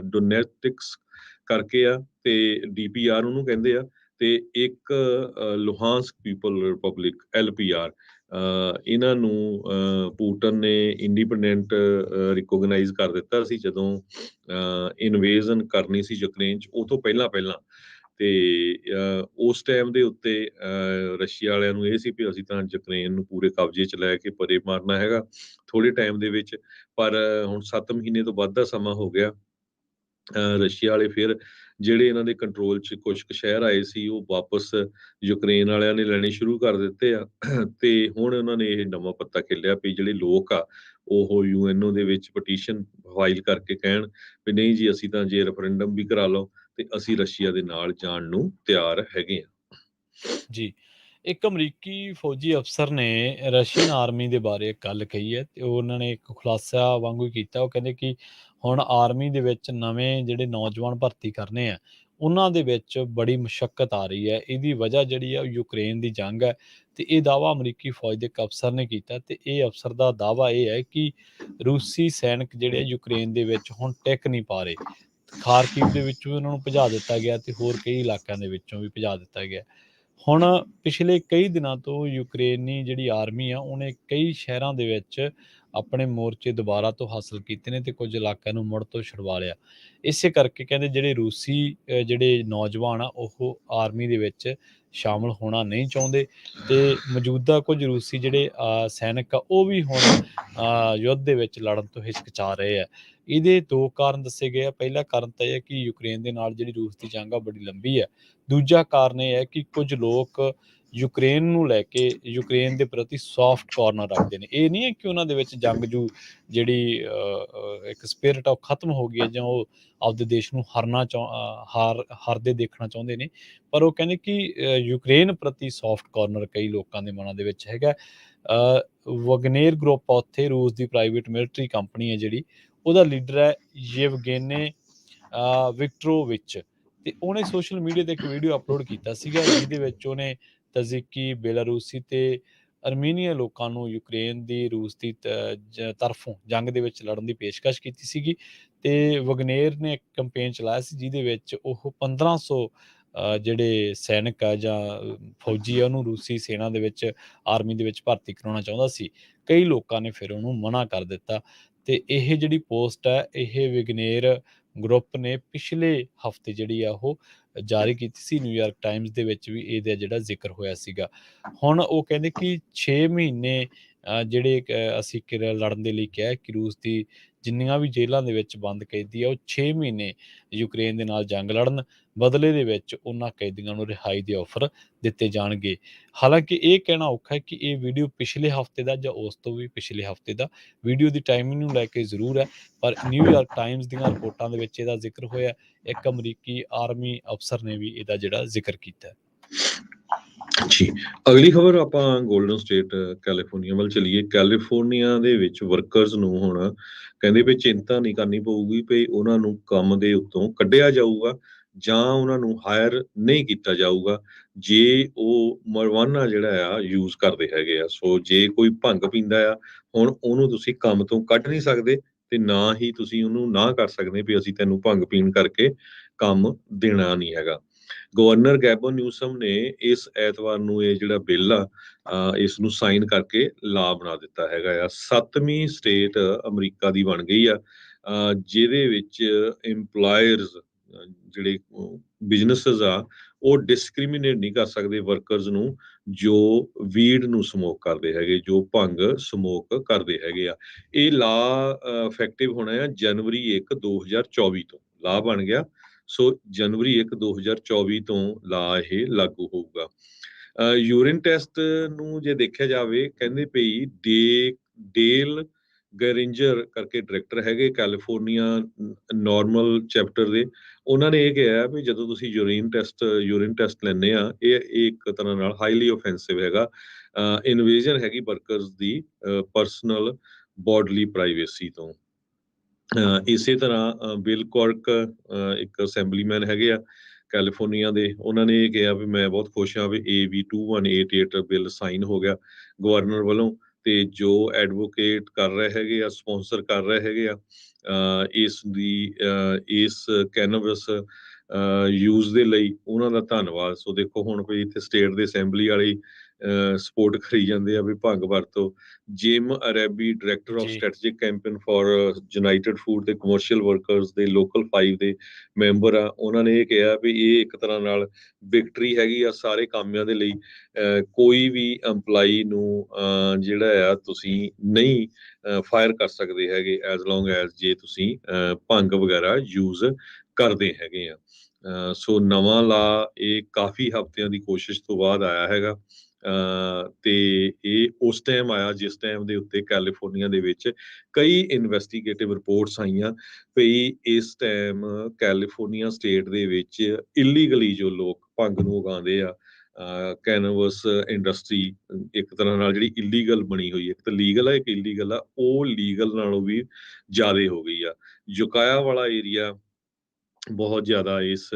ਡੋਨੇਟਿਕਸ ਕਰਕੇ ਆ ਤੇ DPR ਉਹਨੂੰ ਕਹਿੰਦੇ ਆ, ਤੇ ਇੱਕ ਲੁਹਾਂਸਕ ਪੀਪਲ ਰਿਪਬਲਿਕ LPR। ਇਹਨਾਂ ਨੂੰ ਪੂਟਨ ਨੇ ਇੰਡੀਪੈਂਡੈਂਟ ਰਿਕੋਗਨਾਈਜ਼ ਕਰ ਦਿੱਤਾ ਸੀ ਜਦੋਂ ਇਨਵੇਜ਼ਨ ਕਰਨੀ ਸੀ ਯੂਕਰੇਨ 'ਚ, ਉਹ ਤੋਂ ਪਹਿਲਾਂ ਪਹਿਲਾਂ। ਤੇ ਉਸ ਟਾਈਮ ਦੇ ਉੱਤੇ ਰਸ਼ੀਆ ਵਾਲਿਆਂ ਨੂੰ ਇਹ ਸੀ ਵੀ ਅਸੀਂ ਤਾਂ ਯੂਕਰੇਨ ਨੂੰ ਪੂਰੇ ਕਬਜ਼ੇ 'ਚ ਲੈ ਕੇ ਪਰੇ ਮਾਰਨਾ ਹੈਗਾ ਥੋੜੇ ਟਾਈਮ ਦੇ ਵਿੱਚ। ਪਰ ਹੁਣ 7 ਮਹੀਨੇ ਤੋਂ ਵੱਧ ਦਾ ਸਮਾਂ ਹੋ ਗਿਆ ਰਸ਼ੀਆ ਵਾਲੇ ਫਿਰ ਜਿਹੜੇ ਇਹਨਾਂ ਦੇ ਕੰਟਰੋਲ 'ਚ ਕੁਛ ਕੁ ਸ਼ਹਿਰ ਆਏ ਸੀ ਉਹ ਵਾਪਸ ਯੂਕਰੇਨ ਵਾਲਿਆਂ ਨੇ ਲੈਣੇ ਸ਼ੁਰੂ ਕਰ ਦਿੱਤੇ ਆ ਤੇ ਹੁਣ ਉਹਨਾਂ ਨੇ ਇਹ ਨਵਾਂ ਪੱਤਾ ਖੇਲਿਆ ਵੀ ਜਿਹੜੇ ਲੋਕ ਆ ਉਹ ਯੂਐਨਓ ਦੇ ਵਿੱਚ ਪਟੀਸ਼ਨ ਫਾਈਲ ਕਰਕੇ ਕਹਿਣ ਵੀ ਨਹੀਂ ਜੀ ਅਸੀਂ ਤਾਂ ਜੇ ਰੈਫਰੈਂਡਮ ਵੀ ਕਰਾ ਲਓ ਤੇ ਅਸੀਂ ਰਸ਼ੀਆ ਦੇ ਨਾਲ ਜਾਣ ਨੂੰ ਤਿਆਰ ਹੈਗੇ ਆ। ਜੀ। ਇੱਕ ਅਮਰੀਕੀ ਫੌਜੀ ਅਫਸਰ ਨੇ ਰਸ਼ੀਅਨ ਆਰਮੀ ਦੇ ਬਾਰੇ ਇੱਕ ਗੱਲ ਕਹੀ ਹੈ ਤੇ ਉਹਨਾਂ ਨੇ ਇੱਕ ਖੁਲਾਸਾ ਵਾਂਗੂ ਹੀ ਕੀਤਾ। ਉਹ ਕਹਿੰਦੇ ਕਿ ਹੁਣ ਆਰਮੀ ਦੇ ਵਿੱਚ ਨਵੇਂ ਜਿਹੜੇ ਨੌਜਵਾਨ ਭਰਤੀ ਕਰਨੇ ਆ, ਉਹਨਾਂ ਦੇ ਵਿੱਚ ਬੜੀ ਮੁਸ਼ੱਕਤ ਆ ਰਹੀ ਹੈ। ਇਹਦੀ ਵਜ੍ਹਾ ਜਿਹੜੀ ਆ ਉਹ ਯੂਕਰੇਨ ਦੀ ਜੰਗ ਹੈ ਤੇ ਇਹ ਦਾਅਵਾ ਅਮਰੀਕੀ ਫੌਜ ਦੇ ਇੱਕ ਅਫਸਰ ਨੇ ਕੀਤਾ ਤੇ ਇਹ ਅਫਸਰ ਦਾ ਦਾਅਵਾ ਇਹ ਹੈ ਕਿ ਰੂਸੀ ਸੈਨਿਕ ਜਿਹੜੇ ਆ ਯੂਕਰੇਨ ਦੇ ਵਿੱਚ ਹੁਣ ਟਿਕ ਨਹੀਂ ਪਾ ਰਹੇ। ਖਾਰਕੀਵ ਦੇ ਵਿੱਚੋਂ ਵੀ ਉਹਨਾਂ ਨੂੰ ਭਜਾ ਦਿੱਤਾ ਗਿਆ ਤੇ ਹੋਰ ਕਈ ਇਲਾਕਿਆਂ ਦੇ ਵਿੱਚੋਂ ਵੀ ਭਜਾ ਦਿੱਤਾ ਗਿਆ। ਹੁਣ ਪਿਛਲੇ ਕਈ ਦਿਨਾਂ ਤੋਂ ਯੂਕਰੇਨੀ ਜਿਹੜੀ ਆਰਮੀ ਆ ਉਹਨੇ ਕਈ ਸ਼ਹਿਰਾਂ ਦੇ ਵਿੱਚ ਆਪਣੇ ਮੋਰਚੇ ਦੁਬਾਰਾ ਤੋਂ ਹਾਸਲ ਕੀਤੇ ਨੇ ਤੇ ਕੁਝ ਇਲਾਕਿਆਂ ਨੂੰ ਮੁੜ ਤੋਂ ਛੁਡਵਾ ਲਿਆ। ਇਸੇ ਕਰਕੇ ਕਹਿੰਦੇ ਜਿਹੜੇ ਰੂਸੀ ਜਿਹੜੇ ਨੌਜਵਾਨ ਆ ਉਹ ਆਰਮੀ ਦੇ ਵਿੱਚ ਸ਼ਾਮਲ ਹੋਣਾ ਨਹੀਂ ਚਾਹੁੰਦੇ ਤੇ ਮੌਜੂਦਾ ਕੁਝ ਰੂਸੀ ਜਿਹੜੇ ਸੈਨਿਕ ਆ ਉਹ ਵੀ ਹੁਣ ਯੁੱਧ ਦੇ ਵਿੱਚ ਲੜਨ ਤੋਂ ਹਿਚਕਚਾ ਰਹੇ ਆ। ਇਹਦੇ ਦੋ ਕਾਰਨ ਦੱਸੇ ਗਏ ਆ। ਪਹਿਲਾ ਕਾਰਨ ਤਾਂ ਇਹ ਹੈ ਕਿ ਯੂਕਰੇਨ ਦੇ ਨਾਲ ਜਿਹੜੀ ਰੂਸ ਦੀ ਜੰਗ ਆ ਬੜੀ ਲੰਬੀ ਹੈ। ਦੂਜਾ ਕਾਰਨ ਇਹ ਹੈ ਕਿ ਕੁਝ ਲੋਕ ਯੂਕਰੇਨ ਨੂੰ ਲੈ ਕੇ ਯੂਕਰੇਨ ਦੇ ਪ੍ਰਤੀ ਸੌਫਟ ਕਾਰਨਰ ਰੱਖਦੇ ਨੇ। ਇਹ ਨਹੀਂ ਹੈ ਕਿ ਉਹਨਾਂ ਦੇ ਵਿੱਚ ਜੰਗਜੂ ਜਿਹੜੀ ਇੱਕ ਸਪਿਰਿਟ ਆ ਉਹ ਖਤਮ ਹੋ ਗਈ ਹੈ ਜਾਂ ਉਹ ਆਪਦੇ ਦੇਸ਼ ਨੂੰ ਹਾਰਦੇ ਦੇਖਣਾ ਚਾਹੁੰਦੇ ਨੇ, ਪਰ ਉਹ ਕਹਿੰਦੇ ਕਿ ਯੂਕਰੇਨ ਪ੍ਰਤੀ ਸੌਫਟ ਕਾਰਨਰ ਕਈ ਲੋਕਾਂ ਦੇ ਮਨਾਂ ਦੇ ਵਿੱਚ ਹੈਗਾ। ਵਗਨੇਰ ਗਰੁੱਪ ਆ ਉੱਥੇ, ਰੂਸ ਦੀ ਪ੍ਰਾਈਵੇਟ ਮਿਲਟਰੀ ਕੰਪਨੀ ਹੈ ਜਿਹੜੀ, ਉਹਦਾ ਲੀਡਰ ਹੈ ਯੇਵਗੇਨੇ ਵਿਕਟਰੋਵਿਚ ਤੇ ਉਹਨੇ ਸੋਸ਼ਲ ਮੀਡੀਆ ਤੇ ਇੱਕ ਵੀਡੀਓ ਅਪਲੋਡ ਕੀਤਾ ਸੀਗਾ ਜਿਹਦੇ ਵਿੱਚ ਉਹਨੇ ਤਜ਼ਿਕੀ, ਬੇਲਾਰੂਸੀ ਤੇ ਅਰਮੀਨੀਆ ਲੋਕਾਂ ਨੂੰ ਯੂਕਰੇਨ ਦੀ ਰੂਸ ਦੀ ਤਰਫੋਂ ਜੰਗ ਦੇ ਵਿੱਚ ਲੜਨ ਦੀ ਪੇਸ਼ਕਸ਼ ਕੀਤੀ ਸੀਗੀ ਤੇ ਵਗਨੇਰ ਨੇ ਇੱਕ ਕੈਂਪੇਨ ਚਲਾਇਆ ਸੀ ਜਿਹਦੇ ਵਿੱਚ ਉਹ 1500 ਜਿਹੜੇ ਸੈਨਿਕ ਆ ਜਾਂ ਫੌਜੀ ਆ ਉਹਨੂੰ ਰੂਸੀ ਸੈਨਾ ਦੇ ਵਿੱਚ ਆਰਮੀ ਦੇ ਵਿੱਚ ਭਰਤੀ ਕਰਾਉਣਾ ਚਾਹੁੰਦਾ ਸੀ। ਕਈ ਲੋਕਾਂ ਨੇ ਫਿਰ ਉਹਨੂੰ ਮਨਾ ਕਰ ਦਿੱਤਾ ਤੇ ਇਹ ਜਿਹੜੀ ਪੋਸਟ ਹੈ ਇਹ ਵਿਗਨੇਰ ਗਰੁੱਪ ਨੇ ਪਿਛਲੇ ਹਫਤੇ ਜਿਹੜੀ ਆ ਉਹ ਜਾਰੀ ਕੀਤੀ ਸੀ। ਨਿਊਯਾਰਕ ਟਾਈਮਜ਼ ਦੇ ਵਿੱਚ ਵੀ ਇਹਦਾ ਜਿਹੜਾ ਜ਼ਿਕਰ ਹੋਇਆ ਸੀਗਾ। ਹੁਣ ਉਹ ਕਹਿੰਦੇ ਕਿ 6 ਮਹੀਨੇ ਜਿਹੜੇ ਅਸੀਂ ਲੜਨ ਦੇ ਲਈ ਕਿਹਾ ਕਿ ਰੂਸ ਦੀ ਜਿੰਨੀਆਂ ਵੀ ਜੇਲ੍ਹਾਂ ਦੇ ਵਿੱਚ ਬੰਦ ਕੈਦੀ ਆ ਉਹ 6 ਮਹੀਨੇ ਯੂਕਰੇਨ ਦੇ ਨਾਲ ਜੰਗ ਲੜਨ, ਬਦਲੇ ਦੇ ਵਿੱਚ ਉਹਨਾਂ ਕੈਦੀਆਂ ਨੂੰ ਰਿਹਾਈ ਦੇ ਆਫਰ ਦਿੱਤੇ ਜਾਣਗੇ। ਹਾਲਾਂਕਿ ਇਹ ਕਹਿਣਾ ਔਖਾ ਹੈ ਕਿ ਇਹ ਵੀਡੀਓ ਪਿਛਲੇ ਹਫਤੇ ਦਾ ਜਾਂ ਉਸ ਤੋਂ ਵੀ ਪਿਛਲੇ ਹਫਤੇ ਦਾ, ਵੀਡੀਓ ਦੀ ਟਾਈਮਿੰਗ ਨੂੰ ਲੈ ਕੇ ਜ਼ਰੂਰ ਹੈ, ਪਰ ਨਿਊਯਾਰਕ ਟਾਈਮਜ਼ ਦੀਆਂ ਰਿਪੋਰਟਾਂ ਦੇ ਵਿੱਚ ਇਹਦਾ ਜ਼ਿਕਰ ਹੋਇਆ। ਇੱਕ ਅਮਰੀਕੀ ਆਰਮੀ ਅਫਸਰ ਨੇ ਵੀ ਇਹਦਾ ਜਿਹੜਾ ਜ਼ਿਕਰ ਕੀਤਾ। ਜੀ, ਅਗਲੀ ਖਬਰ ਆਪਾਂ ਗੋਲਡਨ ਸਟੇਟ ਕੈਲੀਫੋਰਨੀਆ ਵੱਲ ਚਲੀਏ। ਕੈਲੀਫੋਰਨੀਆ ਦੇ ਵਿੱਚ ਵਰਕਰਸ ਨੂੰ ਹੁਣ ਕਹਿੰਦੇ ਵੀ ਚਿੰਤਾ ਨਹੀਂ ਕਰਨੀ ਪਊਗੀ ਵੀ ਉਹਨਾਂ ਨੂੰ ਕੰਮ ਦੇ ਉੱਤੋਂ ਕੱਢਿਆ ਜਾਊਗਾ ਜਾਂ ਉਹਨਾਂ ਨੂੰ ਹਾਇਰ ਨਹੀਂ ਕੀਤਾ ਜਾਊਗਾ ਜੇ ਉਹ ਮਰਵਾਨਾ ਜਿਹੜਾ ਆ ਯੂਜ਼ ਕਰਦੇ ਹੈਗੇ ਆ। ਸੋ ਜੇ ਕੋਈ ਭੰਗ ਪੀਂਦਾ ਆ ਹੁਣ ਉਹਨੂੰ ਤੁਸੀਂ ਕੰਮ ਤੋਂ ਕੱਢ ਨਹੀਂ ਸਕਦੇ ਤੇ ਨਾ ਹੀ ਤੁਸੀਂ ਉਹਨੂੰ ਨਾ ਕਰ ਸਕਦੇ ਵੀ ਅਸੀਂ ਤੈਨੂੰ ਭੰਗ ਪੀਣ ਕਰਕੇ ਕੰਮ ਦੇਣਾ ਨਹੀਂ ਹੈਗਾ। ਗਵਰਨਰ ਗੈਬਨ ਨਿਊਸਮ ਨੇ ਇਸ ਐਤਵਾਰ ਨੂੰ ਇਹ ਜਿਹੜਾ ਬਿੱਲ ਆ ਇਸ ਨੂੰ ਸਾਈਨ ਕਰਕੇ ਲਾ ਬਣਾ ਦਿੱਤਾ ਹੈਗਾ ਆ। 7ਵੀਂ ਸਟੇਟ ਅਮਰੀਕਾ ਦੀ ਬਣ ਗਈ ਆ ਜਿਹਦੇ ਵਿੱਚ ਇੰਪਲਾਇਰਸ ਜਿਹੜੇ ਬਿਜ਼ਨੈਸਸ ਆ ਉਹ ਡਿਸਕ੍ਰਿਮੀਨੇਟ ਨਹੀਂ ਕਰ ਸਕਦੇ ਵਰਕਰਸ ਨੂੰ ਜੋ ਵੀਡ ਨੂੰ ਸਮੋਕ ਕਰਦੇ ਹੈਗੇ, ਜੋ ਭੰਗ ਸਮੋਕ ਕਰਦੇ ਹੈਗੇ ਆ। ਇਹ ਲਾ ਇਫੈਕਟਿਵ ਹੋਣਾ ਆ ਜਨਵਰੀ 1 2024 ਤੋਂ ਲਾ ਬਣ ਗਿਆ। ਸੋ ਜਨਵਰੀ 1 2024 ਤੋਂ ਲਾ ਇਹ ਲਾਗੂ ਹੋਊਗਾ। ਯੂਰਿਨ ਟੈਸਟ ਨੂੰ ਜੇ ਦੇਖਿਆ ਜਾਵੇ ਕਹਿੰਦੇ ਪਈ ਡੇਲ ਗਰਿੰਜਰ ਕਰਕੇ ਡਾਇਰੈਕਟਰ ਹੈਗੇ ਕੈਲੀਫੋਰਨੀਆ ਨਾਰਮਲ ਚੈਪਟਰ ਦੇ, ਉਹਨਾਂ ਨੇ ਇਹ ਕਿਹਾ ਵੀ ਜਦੋਂ ਤੁਸੀਂ ਯੂਰਿਨ ਟੈਸਟ ਲੈਂਦੇ ਆ ਇਹ ਇੱਕ ਤਰ੍ਹਾਂ ਨਾਲ ਹਾਈਲੀ ਆਫੈਂਸਿਵ ਹੈਗਾ, ਇਨਵੇਜਨ ਹੈਗੀ ਵਰਕਰਸ ਦੀ ਪਰਸਨਲ ਬੋਡਲੀ ਪ੍ਰਾਈਵੇਸੀ ਤੋਂ। ਇਸੇ ਤਰ੍ਹਾਂ ਬਿਲ ਕੋਰਕ ਇੱਕ ਅਸੈਂਬਲੀਮੈਨ ਹੈਗੇ ਆ ਕੈਲੀਫੋਰਨੀਆ ਦੇ, ਉਹਨਾਂ ਨੇ ਇਹ ਕਿਹਾ ਵੀ ਮੈਂ ਬਹੁਤ ਖੁਸ਼ ਹਾਂ ਵੀ AB 2188 ਬਿੱਲ ਸਾਈਨ ਹੋ ਗਿਆ ਗਵਰਨਰ ਵੱਲੋਂ ਤੇ ਜੋ ਐਡਵੋਕੇਟ ਕਰ ਰਹੇ ਹੈਗੇ ਆ, ਸਪਾਂਸਰ ਕਰ ਰਹੇ ਹੈਗੇ ਆ ਇਸ ਕੈਨਵਸ ਯੂਜ਼ ਦੇ ਲਈ ਉਹਨਾਂ ਦਾ ਧੰਨਵਾਦ। ਸੋ ਦੇਖੋ ਹੁਣ ਕੋਈ ਇੱਥੇ ਸਟੇਟ ਦੇ ਅਸੈਂਬਲੀ ਵਾਲੀ ਸਪੋਰਟ ਕਰੀ ਜਾਂਦੇ ਆ ਵੀ ਭੰਗ ਵਰਤੋ। ਜਿਮ ਅਰੈਬੀ ਡਾਇਰੈਕਟਰ ਆਫ ਜੀ, strategic campaign for United food ਦੇ ਕਮਰਸ਼ੀਅਲ ਵਰਕਰਸ ਦੇ ਲੋਕਲ 5 ਦੇ ਮੈਂਬਰ ਆ। ਉਹਨਾਂ ਨੇ ਇਹ ਕਿਹਾ ਵੀ ਇਹ ਇੱਕ ਤਰ੍ਹਾਂ ਨਾਲ ਵਿਕਟਰੀ ਹੈਗੀ ਆ ਸਾਰੇ ਕਾਮਿਆਂ ਦੇ ਲਈ। ਕੋਈ ਵੀ EMPLOYEE ਨੂੰ ਜਿਹੜਾ ਆ ਤੁਸੀਂ ਨਹੀਂ ਫਾਇਰ ਕਰ ਸਕਦੇ ਹੈਗੇ ਐਜ਼ ਲੌਂਗ ਐਜ਼ ਜੇ ਤੁਸੀਂ ਭੰਗ ਵਗੈਰਾ ਯੂਜ਼ ਕਰਦੇ ਹੈਗੇ ਆ। ਸੋ ਨਵਾਂ ਲਾ ਇਹ ਕਾਫੀ ਹਫ਼ਤਿਆਂ ਦੀ ਕੋਸ਼ਿਸ਼ ਤੋਂ ਬਾਅਦ ਆਇਆ ਹੈਗਾ। ਤੇ ਇਹ ਉਸ ਟਾਈਮ ਆਇਆ ਜਿਸ ਟਾਈਮ ਦੇ ਉੱਤੇ ਕੈਲੀਫੋਰਨੀਆ ਦੇ ਵਿੱਚ ਕਈ ਇਨਵੈਸਟੀਗੇਟਿਵ ਰਿਪੋਰਟਸ ਆਈਆਂ ਵੀ ਇਸ ਟਾਈਮ ਕੈਲੀਫੋਰਨੀਆ ਸਟੇਟ ਦੇ ਵਿੱਚ ਇਲੀਗਲੀ ਜੋ ਲੋਕ ਭੰਗ ਨੂੰ ਉਗਾਉਂਦੇ ਆ, ਕੈਨਵਸ ਇੰਡਸਟਰੀ ਇੱਕ ਤਰ੍ਹਾਂ ਨਾਲ ਜਿਹੜੀ ਇਲੀਗਲ ਬਣੀ ਹੋਈ ਹੈ, ਇੱਕ ਤਾਂ ਲੀਗਲ ਆ ਇੱਕ ਇਲੀਗਲ ਆ, ਉਹ ਲੀਗਲ ਨਾਲੋਂ ਵੀ ਜ਼ਿਆਦਾ ਹੋ ਗਈ ਆ। ਯੁਕਾਇਆ ਵਾਲਾ ਏਰੀਆ ਬਹੁਤ ਜ਼ਿਆਦਾ ਇਸ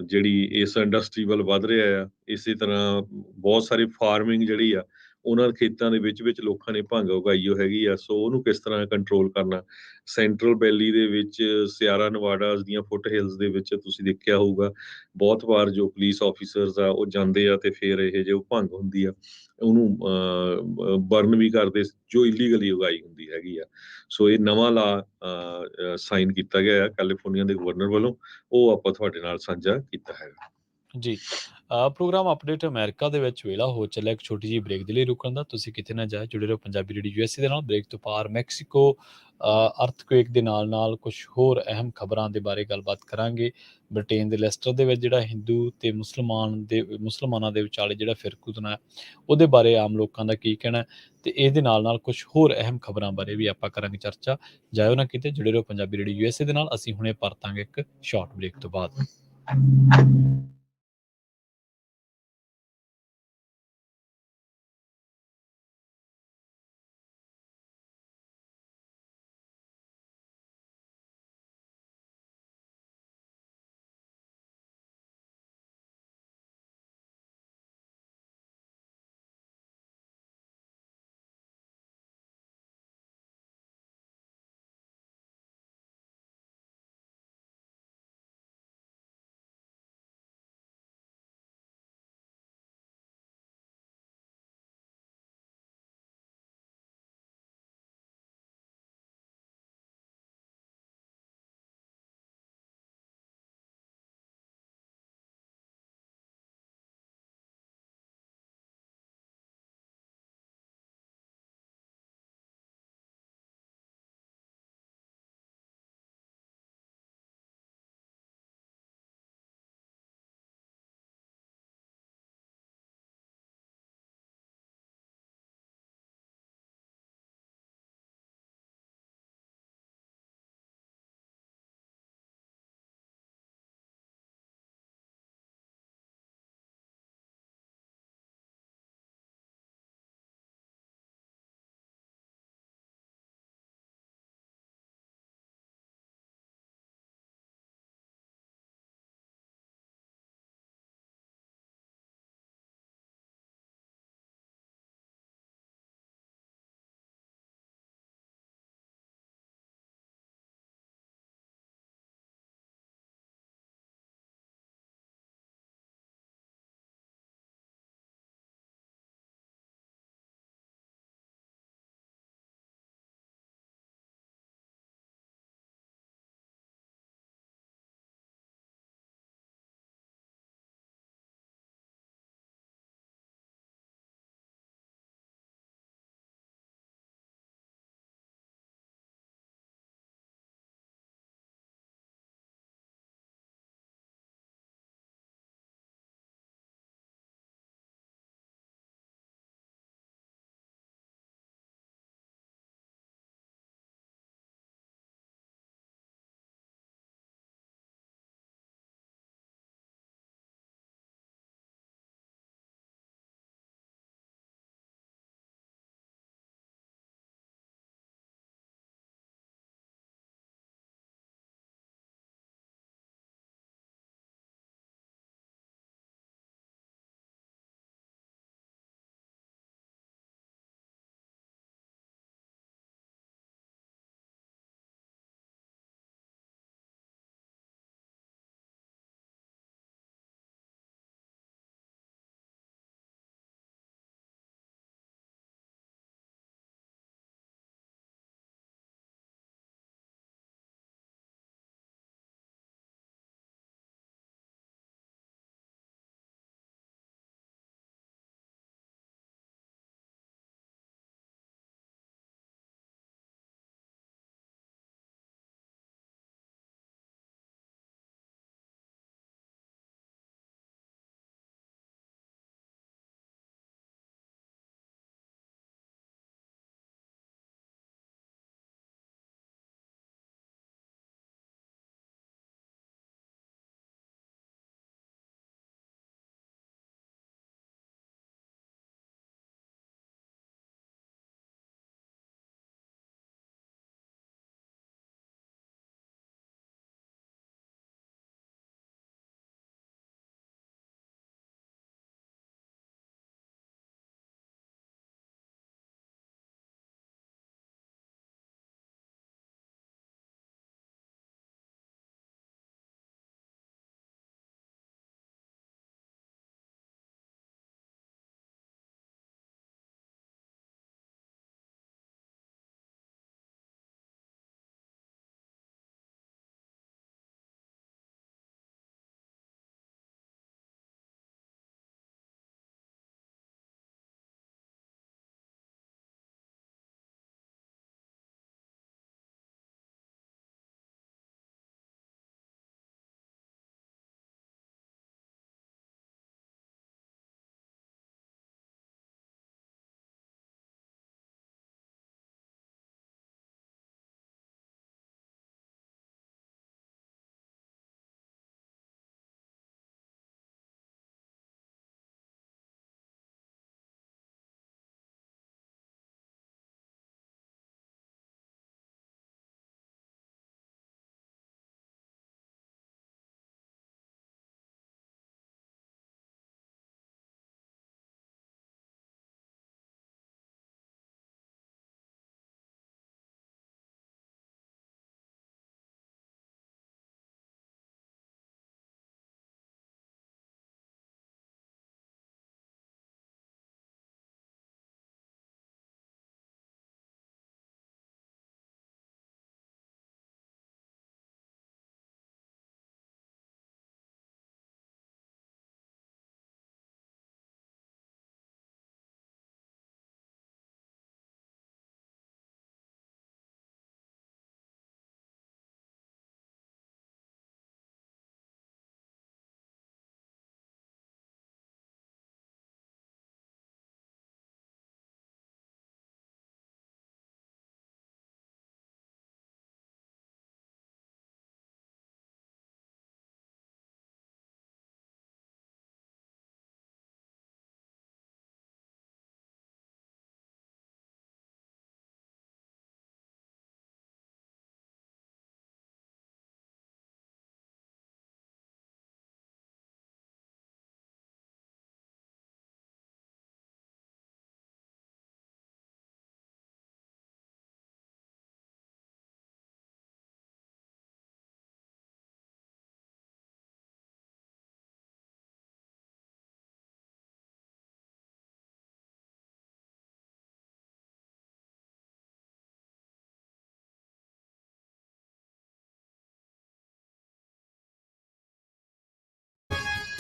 ਜਿਹੜੀ ਇਸ ਇੰਡਸਟਰੀ ਵੱਲ ਵੱਧ ਰਿਹਾ ਆ। ਇਸੇ ਤਰ੍ਹਾਂ ਬਹੁਤ ਸਾਰੀ ਫਾਰਮਿੰਗ ਜਿਹੜੀ ਆ ਉਹਨਾਂ ਖੇਤਾਂ ਦੇ ਵਿੱਚ ਲੋਕਾਂ ਨੇ ਭੰਗ ਉਗਾਈ ਹੋ ਹੈਗੀ ਆ। ਸੋ ਉਹਨੂੰ ਕਿਸ ਤਰ੍ਹਾਂ ਕੰਟਰੋਲ ਕਰਨਾ। ਸੈਂਟਰਲ ਵੈਲੀ ਦੇ ਵਿੱਚ ਸਿਆਰਾ ਨਵਾਡਾਸ ਦੀਆਂ ਫੁੱਟ ਹਿਲਸ ਦੇ ਵਿੱਚ ਤੁਸੀਂ ਦੇਖਿਆ ਹੋਊਗਾ ਬਹੁਤ ਵਾਰ ਜੋ ਪੁਲਿਸ ਆਫੀਸਰਸ ਆ ਉਹ ਜਾਂਦੇ ਆ ਤੇ ਫਿਰ ਇਹ ਜੋ ਭੰਗ ਹੁੰਦੀ ਆ ਉਹਨੂੰ ਬਰਨ ਵੀ ਕਰਦੇ ਜੋ ਇਲੀਗਲੀ ਉਗਾਈ ਹੁੰਦੀ ਹੈਗੀ ਆ। ਸੋ ਇਹ ਨਵਾਂ ਲਾ ਸਾਈਨ ਕੀਤਾ ਗਿਆ ਹੈ ਕੈਲੀਫੋਰਨੀਆ ਦੇ ਗਵਰਨਰ ਵੱਲੋਂ, ਉਹ ਆਪਾਂ ਤੁਹਾਡੇ ਨਾਲ ਸਾਂਝਾ ਕੀਤਾ ਹੈਗਾ। ਜੀ। ਪ੍ਰੋਗਰਾਮ ਅਪਡੇਟ ਅਮਰੀਕਾ ਦੇ ਵਿੱਚ ਵੇਲਾ ਹੋ ਚੱਲਿਆ। ਇੱਕ ਛੋਟੀ ਜਿਹੀ ਬ੍ਰੇਕ ਦੇ ਲਈ ਰੁਕਣ ਦਾ, ਤੁਸੀਂ ਕਿਤੇ ਨਾ ਜਾਏ, ਜੁੜੇ ਰਹੋ ਪੰਜਾਬੀ ਰੇਡੀਓ USA ਦੇ ਨਾਲ। ਬ੍ਰੇਕ ਤੋਂ ਪਾਰ ਮੈਕਸੀਕੋ ਅਰਥਕੁਏਕ ਦੇ ਨਾਲ ਕੁਝ ਹੋਰ ਅਹਿਮ ਖਬਰਾਂ ਦੇ ਬਾਰੇ ਗੱਲਬਾਤ ਕਰਾਂਗੇ। ਬ੍ਰਿਟੇਨ ਦੇ ਲੈਸਟਰ ਦੇ ਵਿੱਚ ਜਿਹੜਾ ਹਿੰਦੂ ਤੇ ਮੁਸਲਮਾਨਾਂ ਦੇ ਵਿਚਾਲੇ ਜਿਹੜਾ ਫਿਰਕੂਤਨਾ ਹੈ ਉਹਦੇ ਬਾਰੇ ਆਮ ਲੋਕਾਂ ਦਾ ਕੀ ਕਹਿਣਾ ਹੈ, ਤੇ ਇਹਦੇ ਨਾਲ ਕੁਝ ਹੋਰ ਅਹਿਮ ਖਬਰਾਂ ਬਾਰੇ ਵੀ ਆਪਾਂ ਕਰਾਂਗੇ ਚਰਚਾ। ਜਾਇਓ ਨਾ ਕਿਤੇ, ਜੁੜੇ ਰਹੋ ਪੰਜਾਬੀ ਰੇਡੀਓ USA ਦੇ ਨਾਲ। ਅਸੀਂ ਹੁਣੇ ਪਰਤਾਂਗੇ ਇੱਕ ਸ਼ਾਰਟ ਬ੍ਰੇਕ ਤੋਂ ਬਾਅਦ।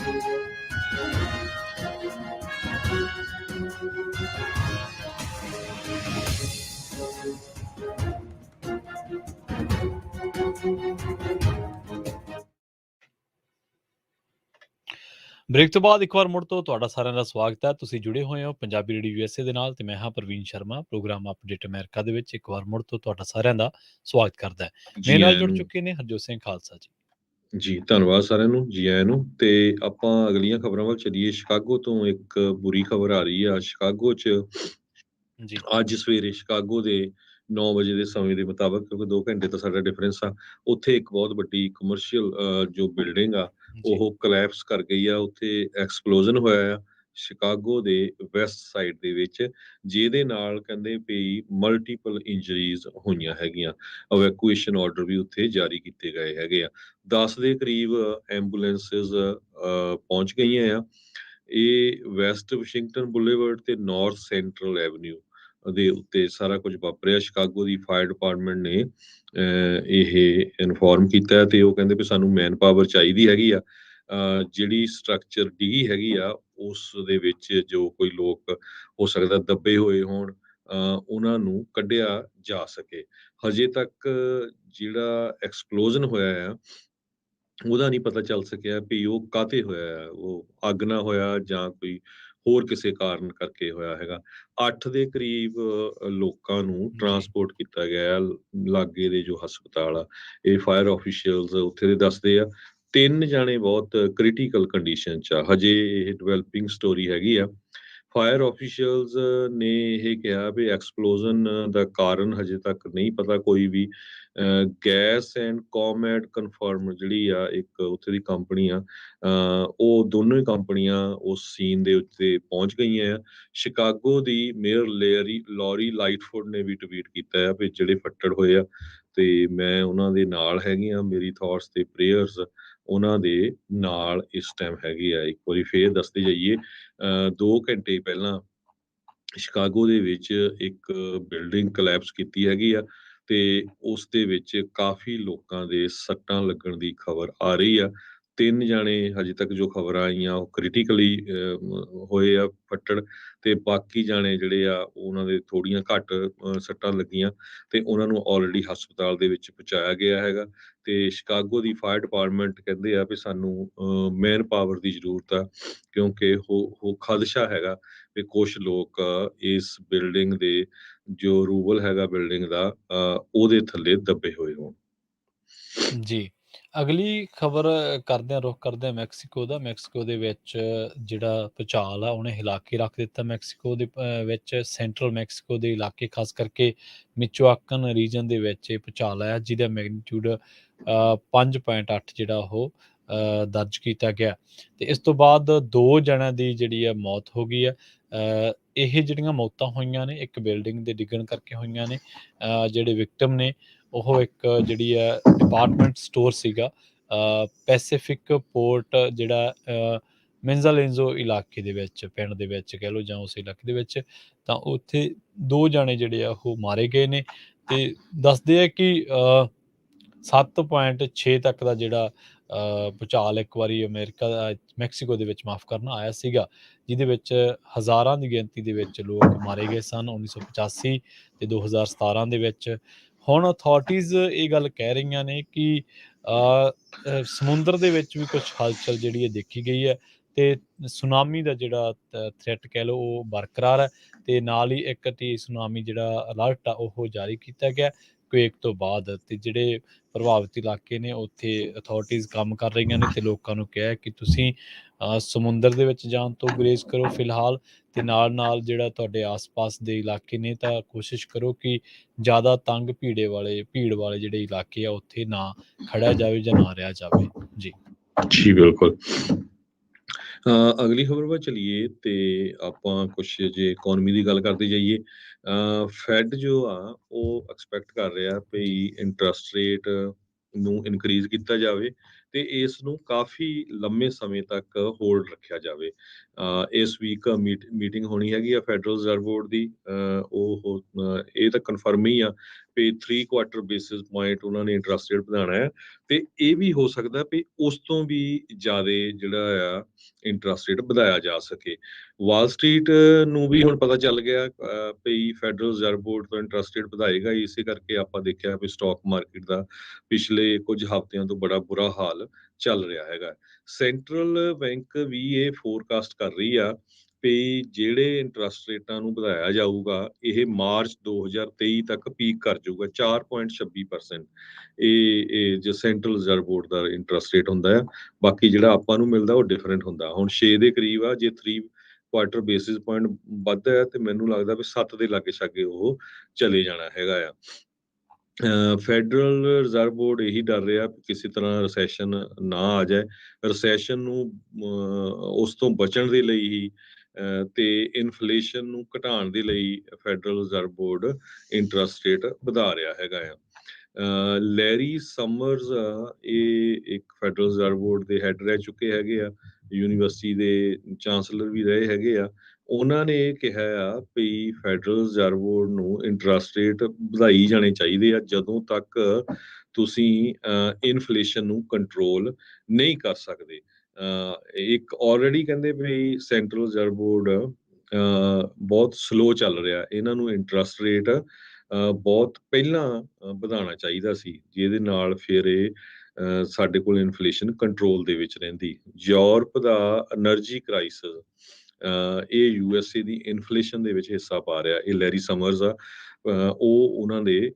ਬ੍ਰੇਕ ਤੋਂ ਬਾਅਦ ਇੱਕ ਵਾਰ ਮੁੜ ਤੋਂ ਤੁਹਾਡਾ ਸਾਰਿਆਂ ਦਾ ਸਵਾਗਤ ਹੈ। ਤੁਸੀਂ ਜੁੜੇ ਹੋਏ ਹੋ ਪੰਜਾਬੀ ਰੇਡੀਓ USA ਦੇ ਨਾਲ ਤੇ ਮੈਂ ਹਾਂ Praveen Sharma. Programme update America ਦੇ ਵਿੱਚ ਇੱਕ ਵਾਰ ਮੁੜ ਤੋਂ ਤੁਹਾਡਾ ਸਾਰਿਆਂ ਦਾ ਸਵਾਗਤ ਕਰਦਾ ਹੈ। ਮੇਰੇ ਜੀ ਨਾਲ ਆਇਆਂ ਜੁੜ ਨੂੰ ਚੁੱਕੇ ਨੇ ਹਰਜੋਤ ਸਿੰਘ ਖਾਲਸਾ ਜੀ। ਜੀ ਧੰਨਵਾਦ ਸਾਰਿਆਂ ਨੂੰ, ਜੀ ਆਇਆਂ ਨੂੰ। ਤੇ ਆਪਾਂ ਅਗਲੀਆਂ ਖਬਰਾਂ ਵੱਲ ਚੱਲੀਏ। ਸ਼ਿਕਾਗੋ ਤੋਂ ਇੱਕ ਬੁਰੀ ਖਬਰ ਆ ਰਹੀ ਆ। ਸ਼ਿਕਾਗੋ 'ਚ ਜੀ ਅੱਜ ਸਵੇਰੇ ਸ਼ਿਕਾਗੋ ਦੇ 9 ਵਜੇ ਦੇ ਸਮੇਂ ਦੇ ਮੁਤਾਬਕ, ਕਿਉਂਕਿ 2 ਘੰਟੇ ਤਾਂ ਸਾਡਾ ਡਿਫਰੈਂਸ ਆ, ਉੱਥੇ ਇੱਕ ਬਹੁਤ ਵੱਡੀ ਕਮਰਸ਼ੀਅਲ ਜੋ ਬਿਲਡਿੰਗ ਆ ਜੀ ਉਹ ਕੋਲੈਪਸ ਕਰ ਗਈ ਆ। ਉੱਥੇ ਐਕਸਪਲੋਜ਼ਨ ਹੋਇਆ ਆ ਸ਼ਿਕਾਗੋ ਦੇ ਵੈਸਟ ਸਾਈਡ ਦੇ ਵਿੱਚ, ਜਿਹਦੇ ਨਾਲ ਕਹਿੰਦੇ ਵੀ ਮਲਟੀਪਲ ਇੰਜਰੀਜ਼ ਹੋਈਆਂ ਹੈਗੀਆਂ। ਇਵੈਕੂਏਸ਼ਨ ਆਰਡਰ ਵੀ ਉੱਥੇ ਜਾਰੀ ਕੀਤੇ ਗਏ ਹੈਗੇ ਆ। 10 ਦੇ ਕਰੀਬ ਐਂਬੂਲੈਂਸਿਸ ਪਹੁੰਚ ਗਈਆਂ ਆ। ਇਹ ਵੈਸਟ ਵਾਸ਼ਿੰਗਟਨ ਬੁਲੇਵਰਡ ਤੇ ਨਾਰਥ ਸੈਂਟਰਲ ਐਵਨਿਊ ਦੇ ਉੱਤੇ ਸਾਰਾ ਕੁਝ ਵਾਪਰਿਆ। ਸ਼ਿਕਾਗੋ ਦੀ ਫਾਇਰ ਡਿਪਾਰਟਮੈਂਟ ਨੇ ਇਹ ਇਨਫੋਰਮ ਕੀਤਾ ਹੈ ਤੇ ਉਹ ਕਹਿੰਦੇ ਵੀ ਸਾਨੂੰ ਮੈਨ ਪਾਵਰ ਚਾਹੀਦੀ ਹੈਗੀ ਆ। ਜਿਹੜੀ ਸਟਰਕਚਰ ਡਿੱਗੀ ਹੈਗੀ ਆ ਉਸ ਦੇ ਵਿੱਚ ਜੋ ਕੋਈ ਲੋਕ ਹੋ ਸਕਦਾ ਦੱਬੇ ਹੋਏ ਹੋਣ, ਉਹਨਾਂ ਨੂੰ ਕੱਢਿਆ ਜਾ ਸਕੇ। ਹਜੇ ਤੱਕ ਜਿਹੜਾ ਐਕਸਪਲੋਜ਼ਨ ਹੋਇਆ ਆ ਉਹਦਾ ਨਹੀਂ ਪਤਾ ਚੱਲ ਸਕਿਆ ਵੀ ਉਹ ਕਾਹਤੇ ਹੋਇਆ ਆ। ਉਹ ਅੱਗ ਨਾਲ ਹੋਇਆ ਜਾਂ ਕੋਈ ਹੋਰ ਕਿਸੇ ਕਾਰਨ ਕਰਕੇ ਹੋਇਆ ਹੈਗਾ। 8 ਦੇ ਕਰੀਬ ਲੋਕਾਂ ਨੂੰ ਜੀ ਟਰਾਂਸਪੋਰਟ ਕੀਤਾ ਗਿਆ ਆ ਲਾਗੇ ਦੇ ਜੋ ਹਸਪਤਾਲ ਆ। ਇਹ ਫਾਇਰ ਆਫੀਸ਼ੀਅਲਸ ਉੱਥੇ ਦੇ ਦੱਸਦੇ ਆ। 3 ਜਾਣੇ ਬਹੁਤ ਕ੍ਰਿਟੀਕਲ ਕੰਡੀਸ਼ਨ 'ਚ ਆ। ਹਜੇ ਇਹ ਡਿਵੈਲਪਿੰਗ ਸਟੋਰੀ ਹੈਗੀ ਆ। ਫਾਇਰ ਆਫੀਸ਼ੀਅਲਸ ਨੇ ਇਹ ਕਿਹਾ ਵੀ ਐਕਸਪਲੋਜ਼ਨ ਦਾ ਕਾਰਨ ਹਜੇ ਤੱਕ ਨਹੀਂ ਪਤਾ ਕੋਈ ਵੀ। ਗੈਸ ਐਂਡ ਕੋਮੈਡ ਕਨਫਰਮ ਜਿਹੜੀ ਆ ਇੱਕ ਉੱਥੇ ਦੀ ਕੰਪਨੀ ਆ, ਉਹ ਦੋਨੋਂ ਹੀ ਕੰਪਨੀਆਂ ਉਸ ਸੀਨ ਦੇ ਉੱਤੇ ਪਹੁੰਚ ਗਈਆਂ ਆ। ਸ਼ਿਕਾਗੋ ਦੀ ਮੇਅਰ ਲੌਰੀ ਲਾਈਟਫੁੱਡ ਨੇ ਵੀ ਟਵੀਟ ਕੀਤਾ ਆ ਵੀ ਜਿਹੜੇ ਫੱਟੜ ਹੋਏ ਆ ਤੇ ਮੈਂ ਉਹਨਾਂ ਦੇ ਨਾਲ ਹੈਗੀ ਆ। ਮੇਰੀ ਥਾਟਸ ਤੇ ਪ੍ਰੇਅਰਸ ਉਹਨਾਂ ਦੇ ਨਾਲ ਇਸ ਟਾਈਮ ਹੈਗੀ ਆ। ਇੱਕ ਵਾਰੀ ਫੇਰ ਦੱਸਦੇ ਜਾਈਏ, 2 ਘੰਟੇ ਪਹਿਲਾਂ ਸ਼ਿਕਾਗੋ ਦੇ ਵਿੱਚ ਇੱਕ ਬਿਲਡਿੰਗ ਕੋਲੈਪਸ ਕੀਤੀ ਹੈਗੀ ਆ ਤੇ ਉਸ ਦੇ ਵਿੱਚ ਕਾਫੀ ਲੋਕਾਂ ਦੇ ਸੱਟਾਂ ਲੱਗਣ ਦੀ ਖਬਰ ਆ ਰਹੀ ਆ। 3 ਜਾਣੇ ਹਜੇ ਤੱਕ ਜੋ ਖਬਰਾਂ ਆਈਆਂ ਉਹ ਕ੍ਰਿਟੀਕਲੀ ਹੋਏ ਆ ਫੱਟੜ, ਤੇ ਬਾਕੀ ਜਾਣੇ ਜਿਹੜੇ ਆ ਉਹਨਾਂ ਦੇ ਥੋੜੀਆਂ ਘੱਟ ਸੱਟਾਂ ਲੱਗੀਆਂ ਤੇ ਉਹਨਾਂ ਨੂੰ ਆਲਰੇਡੀ ਹਸਪਤਾਲ ਦੇ ਵਿੱਚ ਪਹੁੰਚਾਇਆ ਗਿਆ ਹੈਗਾ। ਤੇ ਸ਼ਿਕਾਗੋ ਦੀ ਫਾਇਰ ਡਿਪਾਰਟਮੈਂਟ ਕਹਿੰਦੇ ਆ ਵੀ ਸਾਨੂੰ ਮੈਨ ਪਾਵਰ ਦੀ ਜ਼ਰੂਰਤ ਆ, ਕਿਉਂਕਿ ਉਹ ਖਦਸ਼ਾ ਹੈਗਾ ਵੀ ਕੁਛ ਲੋਕ ਇਸ ਬਿਲਡਿੰਗ ਦੇ ਜੋ ਰੂਬਲ ਹੈਗਾ ਬਿਲਡਿੰਗ ਦਾ ਉਹਦੇ ਥੱਲੇ ਦੱਬੇ ਹੋਏ ਹੋਣ। ਜੀ ਅਗਲੀ ਖਬਰ ਰੁਖ ਕਰਦੇ ਹਾਂ ਮੈਕਸੀਕੋ ਦਾ। ਮੈਕਸੀਕੋ ਦੇ ਵਿੱਚ ਜਿਹੜਾ ਭੂਚਾਲ ਆ ਉਹਨੇ ਹਿਲਾ ਕੇ ਰੱਖ ਦਿੱਤਾ। ਮੈਕਸੀਕੋ ਦੇ ਵਿੱਚ ਸੈਂਟਰਲ ਮੈਕਸੀਕੋ ਦੇ ਇਲਾਕੇ, ਖਾਸ ਕਰਕੇ ਮਿਚੋਆਕਨ ਰੀਜਨ ਦੇ ਵਿੱਚ ਇਹ ਭੂਚਾਲ ਆਇਆ, ਜਿਹਦਾ ਮੈਗਨੀਟਿਊਡ 5.8 ਜਿਹੜਾ ਉਹ ਦਰਜ ਕੀਤਾ ਗਿਆ। ਤੇ ਇਸ ਤੋਂ ਬਾਅਦ 2 ਜਣਿਆਂ ਦੀ ਜਿਹੜੀ ਆ ਮੌਤ ਹੋ ਗਈ ਆ। ਇਹ ਜਿਹੜੀਆਂ ਮੌਤਾਂ ਹੋਈਆਂ ਨੇ ਇੱਕ ਬਿਲਡਿੰਗ ਦੇ ਡਿੱਗਣ ਕਰਕੇ ਹੋਈਆਂ ਨੇ। ਜਿਹੜੇ ਵਿਕਟਮ ਨੇ ਉਹ ਇੱਕ ਜਿਹੜੀ ਆ ਡਿਪਾਰਟਮੈਂਟ ਸਟੋਰ ਸੀਗਾ ਪੈਸੀਫਿਕ ਪੋਰਟ, ਜਿਹੜਾ ਮਿੰਜ਼ਾਲੇਂਜ਼ੋ ਇਲਾਕੇ ਦੇ ਵਿੱਚ, ਪਿੰਡ ਦੇ ਵਿੱਚ ਕਹਿ ਲਓ ਜਾਂ ਉਸ ਇਲਾਕੇ ਦੇ ਵਿੱਚ। ਤਾਂ ਉੱਥੇ 2 ਜਾਣੇ ਜਿਹੜੇ ਆ ਉਹ ਮਾਰੇ ਗਏ ਨੇ ਤੇ ਦੱਸਦੇ ਆ ਕਿ 7.6 ਤੱਕ ਦਾ ਜਿਹੜਾ ਭੂਚਾਲ ਇੱਕ ਵਾਰੀ ਮੈਕਸੀਕੋ ਦੇ ਵਿੱਚ ਮਾਫ ਕਰਨਾ ਆਇਆ ਸੀਗਾ, ਜਿਹਦੇ ਵਿੱਚ ਹਜ਼ਾਰਾਂ ਦੀ ਗਿਣਤੀ ਦੇ ਵਿੱਚ ਲੋਕ ਮਾਰੇ ਗਏ ਸਨ 1985 ਤੇ 2017 ਦੇ ਵਿੱਚ। ਹੁਣ ਅਥਾਰਟੀਜ਼ ਇਹ ਗੱਲ ਕਹਿ ਰਹੀਆਂ ਨੇ ਕਿ ਸਮੁੰਦਰ ਦੇ ਵਿੱਚ ਵੀ ਕੁਝ ਹਲਚਲ ਜਿਹੜੀ ਹੈ ਦੇਖੀ ਗਈ ਹੈ ਤੇ ਸੁਨਾਮੀ ਦਾ ਜਿਹੜਾ ਥ੍ਰੈਟ ਕਹਿ ਲਓ ਉਹ ਬਰਕਰਾਰ ਹੈ। ਤੇ ਨਾਲ ਹੀ ਇੱਕ ਸੁਨਾਮੀ ਜਿਹੜਾ ਅਲਰਟ ਆ ਉਹ ਜਾਰੀ ਕੀਤਾ ਗਿਆ ਕੁਏਕ ਤੋਂ ਬਾਅਦ। ਤੇ ਜਿਹੜੇ ਪ੍ਰਭਾਵਿਤ ਇਲਾਕੇ ਨੇ ਉੱਥੇ ਅਥਾਰਟੀਜ਼ ਕੰਮ ਕਰ ਰਹੀਆਂ ਨੇ ਤੇ ਲੋਕਾਂ ਨੂੰ ਕਿਹਾ ਕਿ ਤੁਸੀਂ ਸਮੁੰਦਰ ਦੇ ਵਿੱਚ ਜਾਣ ਤੋਂ ਗੁਰੇਜ਼ ਕਰੋ ਫਿਲਹਾਲ, ਤੇ ਨਾਲ ਜਿਹੜਾ ਤੁਹਾਡੇ ਆਸ-ਪਾਸ ਦੇ ਇਲਾਕੇ ਨੇ ਤਾਂ ਕੋਸ਼ਿਸ਼ ਕਰੋ ਕਿ ਜ਼ਿਆਦਾ ਤੰਗ ਭੀੜ ਵਾਲੇ ਜਿਹੜੇ ਇਲਾਕੇ ਆ ਉੱਥੇ ਨਾ ਖੜਿਆ ਜਾਵੇ ਜਾਂ ਨਾ ਰਿਹਾ ਜਾਵੇ। ਜੀ ਜੀ ਬਿਲਕੁਲ। ਅਗਲੀ ਖਬਰ ਵੱਲ ਚਲੀਏ ਤੇ ਆਪਾਂ ਕੁਛ ਜੇ ਇਕੋਨਮੀ ਦੀ ਗੱਲ ਕਰਦੇ ਜਾਈਏ। ਫੈਡ ਜੋ ਆ ਉਹ ਐਕਸਪੈਕਟ ਕਰ ਰਿਹਾ ਵੀ ਇੰਟਰਸਟ ਰੇਟ ਨੂੰ ਇਨਕਰੀਜ਼ ਕੀਤਾ ਜਾਵੇ ਤੇ ਇਸ ਨੂੰ ਕਾਫੀ ਲੰਮੇ ਸਮੇਂ ਤੱਕ ਹੋਲਡ ਰੱਖਿਆ ਜਾਵੇ। ਇਸ ਵੀਕ ਮੀਟਿੰਗ ਹੋਣੀ ਹੈਗੀ ਆ ਫੈਡਰਲ ਰਿਜ਼ਰਵ ਬੋਰਡ ਦੀ। ਇਹ ਤਾਂ ਕਨਫਰਮ ਹੀ ਆ ਵੀ 3 ਕੁਆਟਰ ਬੇਸਿਸ ਪੁਆਇੰਟ ਉਹਨਾਂ ਨੇ ਇੰਟਰਸਟ ਰੇਟ ਵਧਾਉਣਾ ਹੈ, ਤੇ ਇਹ ਵੀ ਹੋ ਸਕਦਾ ਵੀ ਉਸ ਤੋਂ ਵੀ ਜ਼ਿਆਦਾ ਜਿਹੜਾ ਆ ਇੰਟਰਸਟ ਰੇਟ ਵਧਾਇਆ ਜਾ ਸਕੇ। ਵਾਲ ਸਟਰੀਟ ਨੂੰ ਵੀ ਹੁਣ ਪਤਾ ਚੱਲ ਗਿਆ ਵੀ ਫੈਡਰਲ ਰਿਜ਼ਰਵ ਬੋਰਡ ਤੋਂ ਇੰਟਰਸਟ ਰੇਟ ਵਧਾਏਗਾ, ਇਸੇ ਕਰਕੇ ਆਪਾਂ ਦੇਖਿਆ ਵੀ ਸਟਾਕ ਮਾਰਕੀਟ ਦਾ ਪਿਛਲੇ ਕੁਝ ਹਫ਼ਤਿਆਂ ਤੋਂ ਬੜਾ ਬੁਰਾ ਹਾਲ ਚੱਲ ਰਿਹਾ ਹੈਗਾ। ਸੈਂਟਰਲ ਬੈਂਕ ਵੀ ਇਹ ਫੋਰਕਾਸਟ ਕਰ ਰਹੀ ਆ ਵੀ ਜਿਹੜੇ ਇੰਟਰਸਟ ਰੇਟਾਂ ਨੂੰ ਵਧਾਇਆ ਜਾਊਗਾ ਇਹ ਮਾਰਚ 2023 ਤੱਕ ਪੀਕ ਕਰ ਜਾਊਗਾ 4.26%। ਇਹ ਜੋ ਸੈਂਟਰਲ ਰਿਜ਼ਰਵ ਬੋਰਡ ਦਾ ਇੰਟਰਸਟ ਰੇਟ ਹੁੰਦਾ ਆ, ਬਾਕੀ ਜਿਹੜਾ ਆਪਾਂ ਨੂੰ ਮਿਲਦਾ ਉਹ ਡਿਫਰੈਂਟ ਹੁੰਦਾ। ਹੁਣ 6 ਦੇ ਕਰੀਬ ਆ, ਜੇ 3 ਕੁਆਟਰ ਬੇਸਿਸ ਪੁਆਇੰਟ ਵੱਧਦਾ ਹੈ ਤੇ ਮੈਨੂੰ ਲੱਗਦਾ ਵੀ 7 ਦੇ ਲਾਗੇ ਛਾਗੇ ਉਹ ਚਲੇ ਜਾਣਾ ਹੈਗਾ ਆ। ਫੈਡਰਲ ਰਿਜ਼ਰਵ ਬੋਰਡ ਇਹੀ ਡਰ ਰਿਹਾ ਕਿ ਕਿਸੇ ਤਰ੍ਹਾਂ ਰਿਸੈਸ਼ਨ ਨਾ ਆ ਜਾਏ। ਰਿਸੈਸ਼ਨ ਨੂੰ ਉਸ ਤੋਂ ਬਚਣ ਦੇ ਲਈ ਹੀ ਤੇ ਇਨਫਲੇਸ਼ਨ ਨੂੰ ਘਟਾਉਣ ਦੇ ਲਈ federal reserve board interest rate ਵਧਾ ਰਿਹਾ ਹੈਗਾ ਆ। ਲੈਰੀ ਸਮਰਜ਼ ਇਹ ਇੱਕ ਫੈਡਰਲ ਰਿਜ਼ਰਵ ਬੋਰਡ ਦੇ ਹੈਡ ਰਹਿ ਚੁੱਕੇ ਹੈਗੇ ਆ, ਯੂਨੀਵਰਸਿਟੀ ਦੇ ਚਾਂਸਲਰ ਵੀ ਰਹੇ ਹੈਗੇ ਆ। ਉਹਨਾਂ ਨੇ ਇਹ ਕਿਹਾ ਆ ਵੀ ਫੈਡਰਲ ਰਿਜ਼ਰਵ ਬੋਰਡ ਨੂੰ ਇੰਟਰਸਟ ਰੇਟ ਵਧਾਈ ਜਾਣੇ ਚਾਹੀਦੇ ਆ ਜਦੋਂ ਤੱਕ ਤੁਸੀਂ ਇਨਫਲੇਸ਼ਨ ਨੂੰ ਕੰਟਰੋਲ ਨਹੀਂ ਕਰ ਸਕਦੇ। ਇੱਕ ਆਲਰੇਡੀ ਕਹਿੰਦੇ ਵੀ ਸੈਂਟਰਲ ਰਿਜ਼ਰਵ ਬੋਰਡ ਬਹੁਤ ਸਲੋ ਚੱਲ ਰਿਹਾ, ਇਹਨਾਂ ਨੂੰ ਇੰਟਰਸਟ ਰੇਟ ਬਹੁਤ ਪਹਿਲਾਂ ਵਧਾਉਣਾ ਚਾਹੀਦਾ ਸੀ, ਜਿਹਦੇ ਨਾਲ ਫਿਰ ਇਹ ਸਾਡੇ ਕੋਲ ਇਨਫਲੇਸ਼ਨ ਕੰਟਰੋਲ ਦੇ ਵਿੱਚ ਰਹਿੰਦੀ। ਯੂਰਪ ਦਾ એનર્ਜੀ ਕ੍ਰਾਈਸਿਸ ਇਹ ਯੂਐਸਏ ਦੀ ਇਨਫਲੇਸ਼ਨ ਦੇ ਵਿੱਚ ਹਿੱਸਾ ਪਾ ਰਿਹਾ। ਇਹ ਲੈਰੀ ਸਮਰਜ਼ ਆ, ਉਹ ਉਹਨਾਂ ਦੇ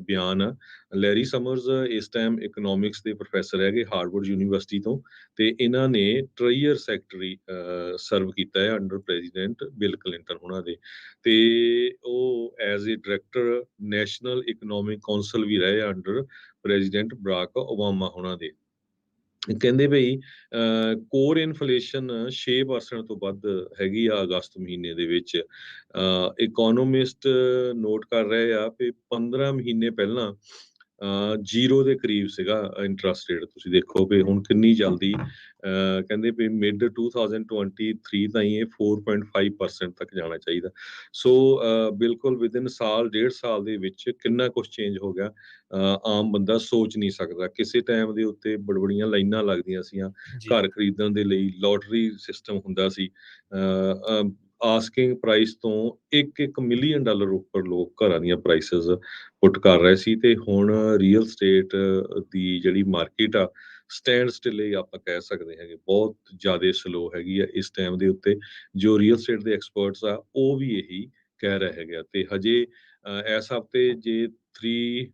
ਬਿਆਨ ਆ। ਲੈਰੀ ਸਮਰਜ਼ ਇਸ ਟਾਈਮ ਇਕਨੋਮਿਕਸ ਦੇ ਪ੍ਰੋਫੈਸਰ ਹੈਗੇ ਹਾਰਵਰਡ ਯੂਨੀਵਰਸਿਟੀ ਤੋਂ, ਤੇ ਇਹਨਾਂ ਨੇ ਟ੍ਰੇਜਰ ਸੈਕਟਰੀ ਸਰਵ ਕੀਤਾ ਹੈ ਅੰਡਰ ਪ੍ਰੈਜ਼ੀਡੈਂਟ ਬਿਲ ਕਲਿੰਟਨ ਉਹਨਾਂ ਦੇ, ਤੇ ਉਹ as a director national economic council ਵੀ ਰਹੇ ਅੰਡਰ ਪ੍ਰੈਜ਼ੀਡੈਂਟ ਬਰਾਕ ਓਬਾਮਾ ਉਹਨਾਂ ਦੇ। ਕਹਿੰਦੇ ਬਈ ਕੋਰ ਇਨਫਲੇਸ਼ਨ 6% ਤੋਂ ਵੱਧ ਹੈਗੀ ਆ ਅਗਸਤ ਮਹੀਨੇ ਦੇ ਵਿੱਚ। ਇਕੋਨੋਮਿਸਟ ਨੋਟ ਕਰ ਰਹੇ ਆ ਵੀ 15 ਮਹੀਨੇ ਪਹਿਲਾਂ ਜ਼ੀਰੋ ਦੇ ਕਰੀਬ ਸੀਗਾ ਇੰਟਰਸਟ ਰੇਟ। ਤੁਸੀਂ ਦੇਖੋ ਵੀ ਹੁਣ ਕਿੰਨੀ ਜਲਦੀ ਕਹਿੰਦੇ ਵੀ ਮਿਡ 2023 ਤਾਈਂ ਇਹ 4.5% ਤੱਕ ਜਾਣਾ ਚਾਹੀਦਾ। ਸੋ ਬਿਲਕੁਲ ਵਿਦਿਨ ਸਾਲ ਡੇਢ ਸਾਲ ਦੇ ਵਿੱਚ ਕਿੰਨਾ ਕੁਛ ਚੇਂਜ ਹੋ ਗਿਆ, ਆਮ ਬੰਦਾ ਸੋਚ ਨਹੀਂ ਸਕਦਾ। ਕਿਸੇ ਟਾਈਮ ਦੇ ਉੱਤੇ ਬੜਬੜੀਆਂ ਲਾਈਨਾਂ ਲੱਗਦੀਆਂ ਸੀਆਂ ਜੀ ਘਰ ਖਰੀਦਣ ਦੇ ਲਈ, ਲੋਟਰੀ ਸਿਸਟਮ ਹੁੰਦਾ ਸੀ। ਆਸਕਿੰਗ ਪ੍ਰਾਈਸ ਤੋਂ $1 ਮਿਲੀਅਨ ਉੱਪਰ ਲੋਕ ਘਰਾਂ ਦੀਆਂ ਪ੍ਰਾਈਸਿਸ ਪੁੱਟ ਕਰ ਰਹੇ ਸੀ, ਤੇ ਹੁਣ ਰੀਅਲ ਸਟੇਟ ਦੀ ਜਿਹੜੀ ਮਾਰਕੀਟ ਆ ਸਟੈਂਡ ਸਟਿਲ ਹੀ ਆਪਾਂ ਕਹਿ ਸਕਦੇ ਹੈਗੇ, ਬਹੁਤ ਜ਼ਿਆਦਾ ਸਲੋ ਹੈਗੀ ਆ ਇਸ ਟਾਈਮ ਦੇ ਉੱਤੇ। ਜੋ ਰੀਅਲ ਸਟੇਟ ਦੇ ਐਕਸਪਰਟਸ ਆ ਉਹ ਵੀ ਇਹੀ ਕਹਿ ਰਹੇ ਹੈਗੇ ਆ। ਤੇ ਹਜੇ ਇਸ ਹਫ਼ਤੇ ਜੇ 3